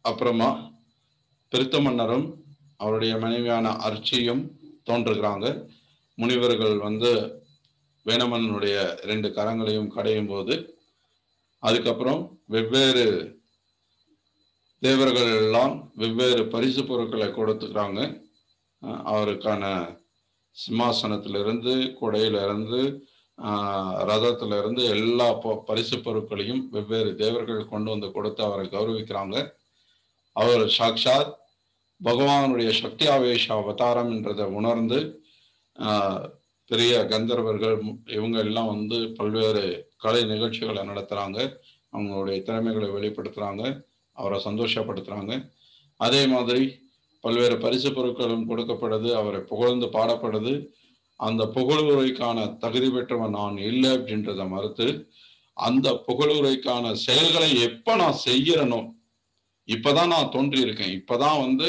Speaker 1: அப்புறமா பிருத்து மன்னரும் அவருடைய மனைவியான அர்ச்சியும் தோன்றுகிறாங்க. முனிவர்கள் வேணமன்னனுடைய 2 கரங்களையும் கடையும் போது அதுக்கப்புறம் வெவ்வேறு தேவர்கள் எல்லாம் வெவ்வேறு பரிசு பொருட்களை கொடுத்துக்கிறாங்க. அவருக்கான சிம்மாசனத்திலிருந்து, கொடையிலிருந்து, ரதத்திலிருந்து எல்லா பரிசு பொருட்களையும் வெவ்வேறு தேவர்கள் கொண்டு வந்து கொடுத்து அவரை கௌரவிக்கிறாங்க. அவர் சாக்ஷாத் பகவானுடைய சக்தி ஆவேச அவதாரம் என்றதை உணர்ந்து பெரிய கந்தர்வர்கள் இவங்க எல்லாம் பல்வேறு கலை நிகழ்ச்சிகளை நடத்துறாங்க. அவங்களுடைய திறமைகளை வெளிப்படுத்துறாங்க, அவரை சந்தோஷப்படுத்துறாங்க. அதே மாதிரி பல்வேறு பரிசு பொருட்களும் கொடுக்கப்படுது, அவரை புகழ்ந்து பாடப்படுது. அந்த புகழுரைக்கான தகுதி பெற்றவன் நான் இல்லை அப்படின்றத மறுத்து, அந்த புகழுரைக்கான செயல்களை எப்ப நான் செய்யறனோ, இப்பதான் நான் தோன்றி இருக்கேன், இப்பதான்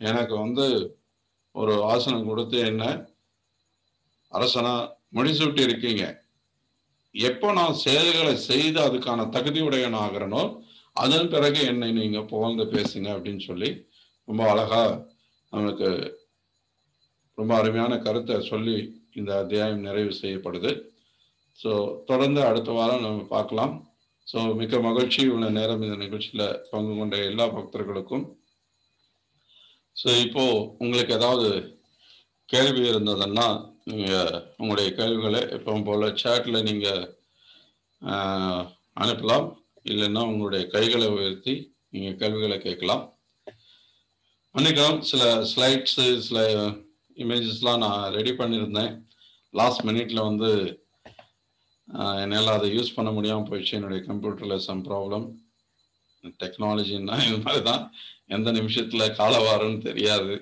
Speaker 1: எனக்கு ஒரு ஆசனம் கொடுத்து என்ன அரசனா முடிசூட்டி இருக்கீங்க, எப்போ நான் செயல்களை செய்து அதுக்கான தகுதியுடையன் ஆகிறனோ அதன் பிறகு என்னை நீங்க புகழ்ந்து பேசுங்க அப்படின்னு சொல்லி ரொம்ப அழகா நமக்கு ரொம்ப அருமையான கருத்தை சொல்லி இந்த அத்தியாயம் நிறைவு செய்யப்படுது. ஸோ தொடர்ந்து அடுத்த வாரம் நம்ம பார்க்கலாம். ஸோ மிக்க மகிழ்ச்சி உள்ள நேரம் இந்த நிகழ்ச்சியில பங்கு கொண்ட எல்லா பக்தர்களுக்கும். ஸோ இப்போ உங்களுக்கு ஏதாவது கேள்வி இருந்ததுன்னா நீங்க உங்களுடைய கேள்விகளை எப்பவும் போல சேட்ல நீங்க அனுப்பலாம். இல்லைன்னா உங்களுடைய கைகளை உயர்த்தி நீங்க கேள்விகளை கேட்கலாம். அன்னைக்கு சில ஸ்லைட்ஸு சில இமேஜஸ்லாம் நான் ரெடி பண்ணியிருந்தேன். லாஸ்ட் மினிட்ல வந்து என்னால் அதை யூஸ் பண்ண முடியாமல் போயிடுச்சு. என்னுடைய கம்ப்யூட்டரில் சம் ப்ராப்ளம். டெக்னாலஜின்னா இது மாதிரி தான், எந்த நிமிஷத்தில் காலவாரம்னு தெரியாது.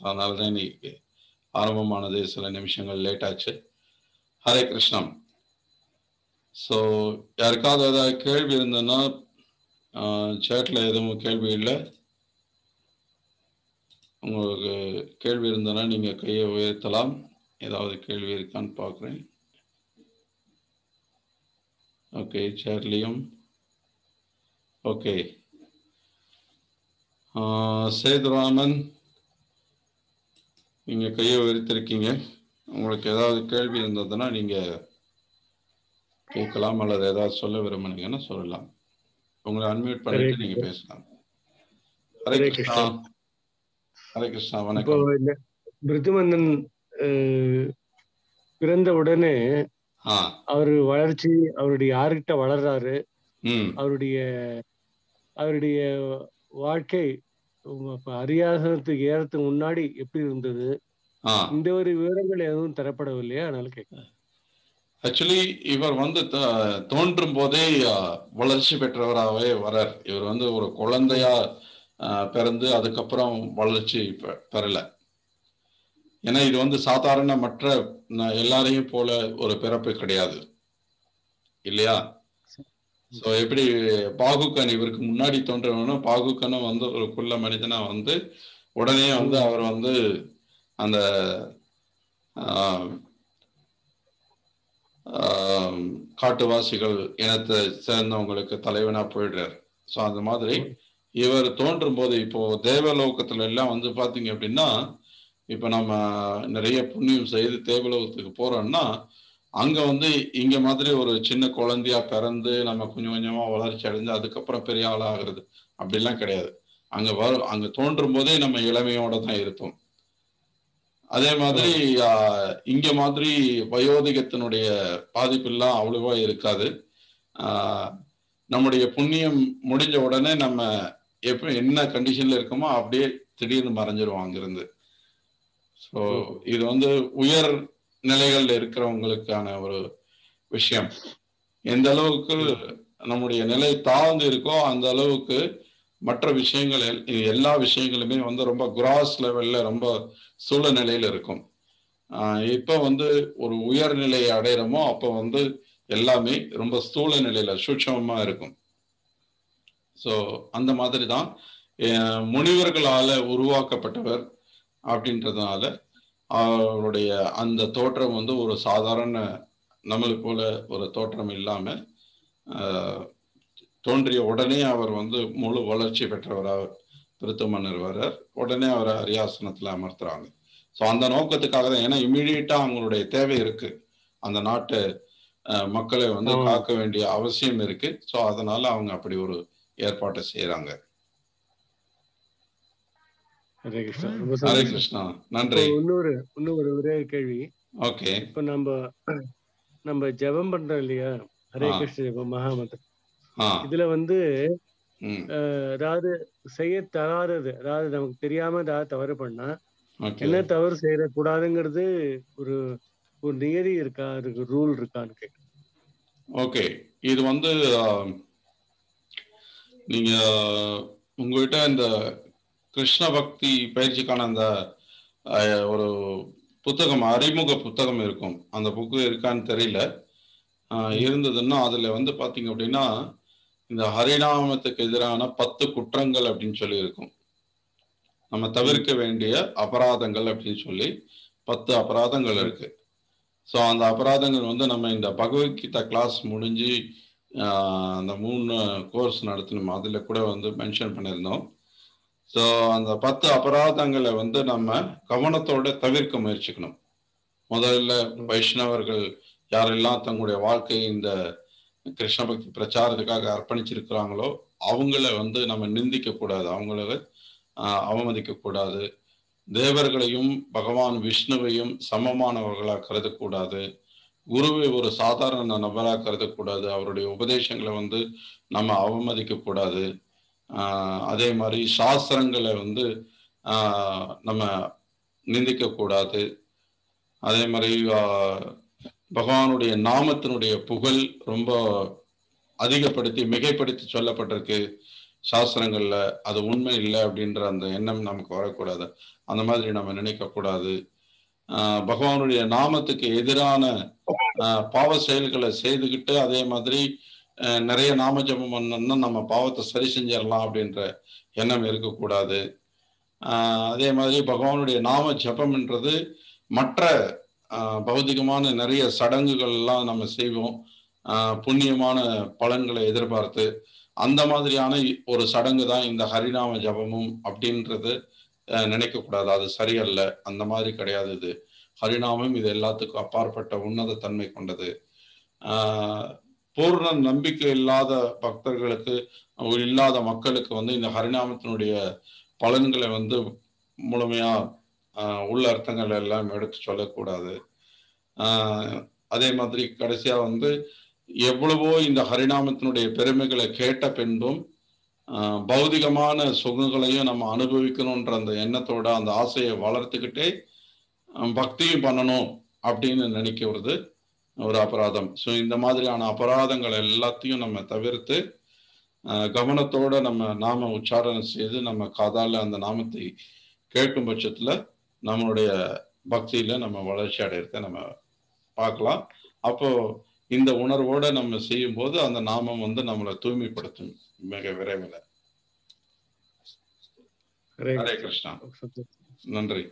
Speaker 1: அதனால தான் இன்னைக்கு ஆரம்பமானது சில நிமிஷங்கள் லேட் ஆச்சு. ஹரே கிருஷ்ணம். ஸோ யாருக்காவது ஏதாவது கேள்வி இருந்ததுன்னா சேட்டில் எதுவும் கேள்வி இல்லை. உங்களுக்கு கேள்வி இருந்ததுன்னா நீங்கள் கையை உயர்த்தலாம். ஏதாவது கேள்வி இருக்கான்னு பார்க்குறேன். Okay, சேர்லையும் okay. சேதுராமன், நீங்கள் கையை உயர்த்திருக்கீங்க. உங்களுக்கு ஏதாவது கேள்வி இருந்ததுன்னா நீங்கள் கேட்கலாம், அல்லது ஏதாவது சொல்ல விரும்புனீங்கன்னா சொல்லலாம். உங்களை அன்மியூட் பண்ணிட்டு நீங்கள் பேசலாம். ஹரே கிருஷ்ணா. ஹரே கிருஷ்ணா, வணக்கம்.
Speaker 2: பிருத்துமந்தன் பிறந்த உடனே அவர் வளர்ச்சி, அவருடைய யார்கிட்ட வளர்றாரு, அவருடைய வாழ்க்கை அரியாசனத்துக்கு ஏறதுக்கு முன்னாடி எப்படி இருந்தது, இந்த ஒரு விவரங்கள் எதுவும் தரப்படவில்லையா? அதனால கேட்கிறேன்.
Speaker 1: ஆக்சுவலி இவர் வந்து தோன்றும் போதே வளர்ச்சி பெற்றவராகவே வரார். இவர் வந்து ஒரு குழந்தையா பிறந்து அதுக்கப்புறம் வளர்ச்சி பெறல. ஏன்னா இது வந்து சாதாரண மற்ற எல்லாரையும் போல ஒரு பிறப்பு கிடையாது இல்லையா? ஸோ எப்படி பாகுகன் இவருக்கு முன்னாடி தோன்றவனும் பாகுகனும் வந்து ஒரு குள்ள மனிதனா வந்து உடனே வந்து அவர் வந்து அந்த காட்டுவாசிகள் இனத்தை சேர்ந்தவங்களுக்கு தலைவனா போயிடுறார். ஸோ அந்த மாதிரி இவர் தோன்றும் போது இப்போ தேவலோகத்துல எல்லாம் வந்து பாத்தீங்க அப்படின்னா, இப்ப நம்ம நிறைய புண்ணியம் செய்து தேவலோகத்துக்கு போறோம்னா அங்க வந்து இங்க மாதிரி ஒரு சின்ன குழந்தையா பிறந்து நம்ம கொஞ்சம் கொஞ்சமா வளர்ச்சி அடைந்து அதுக்கப்புறம் பெரிய ஆளா ஆகுறது அப்படிலாம் கிடையாது. அங்க தோன்றும் போதே நம்ம இளமையோட தான் இருப்போம். அதே மாதிரி இங்க மாதிரி வயோதிகத்தினுடைய பாதிப்பெல்லாம் அவ்வளவா இருக்காது. நம்முடைய புண்ணியம் முடிஞ்ச உடனே நம்ம எப்ப என்ன கண்டிஷன்ல இருக்கோமோ அப்படியே திடீர்னு மறைஞ்சிருவோம் அங்கிருந்து. ஸோ இது வந்து உயர் நிலைகள்ல இருக்கிறவங்களுக்கான ஒரு விஷயம். எந்த அளவுக்கு நம்முடைய நிலை தாழ்ந்து இருக்கோ அந்த அளவுக்கு மற்ற விஷயங்கள் எல்லா விஷயங்களுமே வந்து ரொம்ப கிராஸ் லெவல்ல ரொம்ப சூழ நிலையில இருக்கும். இப்ப வந்து ஒரு உயர்நிலையை அடையிறோமோ அப்ப வந்து எல்லாமே ரொம்ப ஸ்தூல நிலையில சூட்சமா இருக்கும். ஸோ அந்த மாதிரி தான் முனிவர்களால உருவாக்கப்பட்டவர் அப்படின்றதுனால அவருடைய அந்த தோற்றம் வந்து ஒரு சாதாரண நம்மளுக்கு போல ஒரு தோற்றம் இல்லாம தோன்றிய உடனே அவர் வந்து முழு வளர்ச்சி பெற்றவராக பிருத்துமன்னர் வர்றார். உடனே அவரை அரியாசனத்துல அமர்த்துறாங்க. ஸோ அந்த நோக்கத்துக்காக தான், ஏன்னா இம்மிடியட்டா அவங்களுடைய தேவை இருக்கு, அந்த நாட்டு மக்களை வந்து காக்க வேண்டிய அவசியம் இருக்கு. ஸோ அதனால அவங்க அப்படி ஒரு ஏற்பாட்டை செய்யறாங்க.
Speaker 2: ஹரே கிருஷ்ணா.
Speaker 1: ஹரே கிருஷ்ணா, நன்றி.
Speaker 2: இன்னொரு ஒரே கேள்வி.
Speaker 1: ஓகே.
Speaker 2: இப்ப நம்ம ஜெபம் பண்றோம் இல்லையா, ஹரே கிருஷ்ண ஜெபம் மகாமந்திரம், இதுல வந்து அதாவது செய்ய தகாதது, அதாவது நமக்கு தெரியாம ஏதாவது தவறு பண்ணா என்ன தவறு செய்யக்கூடாதுங்கிறது ஒரு ஒரு நியதி இருக்கா, அதுக்கு ரூல் இருக்கான்னு கேட்க.
Speaker 1: ஓகே, இது வந்து நீங்க உங்ககிட்ட இந்த கிருஷ்ண பக்தி பயிற்சிக்கான அந்த ஒரு புத்தகம், அறிமுக புத்தகம் இருக்கும். அந்த புக்கு இருக்கான்னு தெரியல. இருந்ததுன்னா அதுல வந்து பாத்தீங்க அப்படின்னா இந்த ஹரிநாமத்துக்கு எதிரான 10 குற்றங்கள் அப்படின்னு சொல்லி இருக்கும். நம்ம தவிர்க்க வேண்டிய அபராதங்கள் அப்படின்னு சொல்லி 10 அபராதங்கள் இருக்கு. ஸோ அந்த அபராதங்கள் வந்து நம்ம இந்த பகவத்கீதா கிளாஸ் முடிஞ்சு அந்த 3 கோர்ஸ் நடத்தணும், அதுல கூட வந்து மென்ஷன் பண்ணியிருந்தோம். ஸோ அந்த 10 அபராதங்களை வந்து நம்ம கவனத்தோட தவிர்க்க முயற்சிக்கணும். முதல்ல வைஷ்ணவர்கள் யாரெல்லாம் தங்களுடைய வாழ்க்கையை இந்த கிருஷ்ண பக்தி பிரச்சாரத்துக்காக அர்ப்பணிச்சிருக்கிறாங்களோ அவங்கள வந்து நம்ம நிந்திக்க கூடாது, அவங்கள அவமதிக்க கூடாது. தேவர்களையும் பகவான் விஷ்ணுவையும் சமமானவர்களாக கருதக்கூடாது. குருவை ஒரு சாதாரண நபராக கருதக்கூடாது. அவருடைய உபதேசங்களை வந்து நம்ம அவமதிக்க கூடாது. அதே மாதிரி சாஸ்திரங்களை வந்து நம்ம நிந்திக்க கூடாது. அதே மாதிரி பகவானுடைய நாமத்தினுடைய புகழ் ரொம்ப அதிகப்படுத்தி மிகைப்படுத்தி சொல்லப்பட்டிருக்கு சாஸ்திரங்கள்ல. அது உண்மை இல்லை அப்படின்ற அந்த எண்ணம் நமக்கு வரக்கூடாது. அந்த மாதிரி நம்ம நினைக்க கூடாது. பகவானுடைய நாமத்துக்கு எதிரான பாவ செயல்களை செய்துக்கிட்டு அதே மாதிரி நிறைய நாம ஜபம் பண்ணோம்னா நம்ம பாவத்தை சரி செஞ்சிடலாம் அப்படின்ற எண்ணம் இருக்கக்கூடாது. அதே மாதிரி பகவானுடைய நாம ஜபம்ன்றது மற்ற பௌதிகமான நிறைய சடங்குகள்லாம் நம்ம செய்வோம், புண்ணியமான பலன்களை எதிர்பார்த்து. அந்த மாதிரியான ஒரு சடங்கு தான் இந்த ஹரிநாம ஜபமும் அப்படின்றது நினைக்கக்கூடாது. அது சரியல்ல, அந்த மாதிரி கிடையாது. இது ஹரிநாமம், இது எல்லாத்துக்கும் அப்பாற்பட்ட உன்னத தன்மை கொண்டது. பூர்ண நம்பிக்கை இல்லாத பக்தர்களுக்கு, இல்லாத மக்களுக்கு வந்து இந்த ஹரிநாமத்தினுடைய பலன்களை வந்து முழுமையா உள்ள அர்த்தங்கள் எல்லாம் எடுத்து சொல்லக்கூடாது. அதே மாதிரி கடைசியா வந்து எவ்வளவோ இந்த ஹரிநாமத்தினுடைய பெருமைகளை கேட்ட பின்பும் பௌதிகமான சுகங்களையும் நம்ம அனுபவிக்கணும்ன்ற அந்த எண்ணத்தோட அந்த ஆசையை வளர்த்துக்கிட்டே பக்தியும் பண்ணணும் அப்படின்னு நினைக்கிறது ஒரு அபராதம். ஸோ இந்த மாதிரியான அபராதங்கள் எல்லாத்தையும் நம்ம தவிர்த்து கவனத்தோட நம்ம நாம உச்சாரணம் செய்து நம்ம காதால அந்த நாமத்தை கேட்கும் பட்சத்துல நம்மளுடைய பக்தியில நம்ம வளர்ச்சி அடையிறத நம்ம பார்க்கலாம். அப்போ இந்த உணர்வோட நம்ம செய்யும் போது அந்த நாமம் வந்து நம்மளை தூய்மைப்படுத்தும் மிக விரைவில். ஹரே கிருஷ்ணா. நன்றி.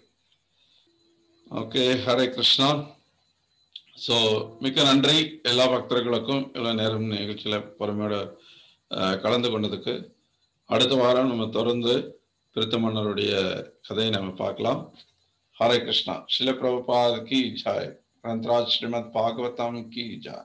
Speaker 1: ஓகே, ஹரே கிருஷ்ணா. ஸோ மிக்க நன்றி எல்லா பக்தர்களுக்கும் இவ்வளவு நேரம் நிகழ்ச்சியில பொறுமையோட கலந்து கொண்டதுக்கு. அடுத்த வாரம் நம்ம தொடர்ந்து பிரித்த மன்னருடைய கதையை நம்ம பார்க்கலாம். ஹரே கிருஷ்ணா. ஸ்ரீல பிரபுபாத் கி ஜாய். ग्रंथराज श्रीमद् भागवतम की जय।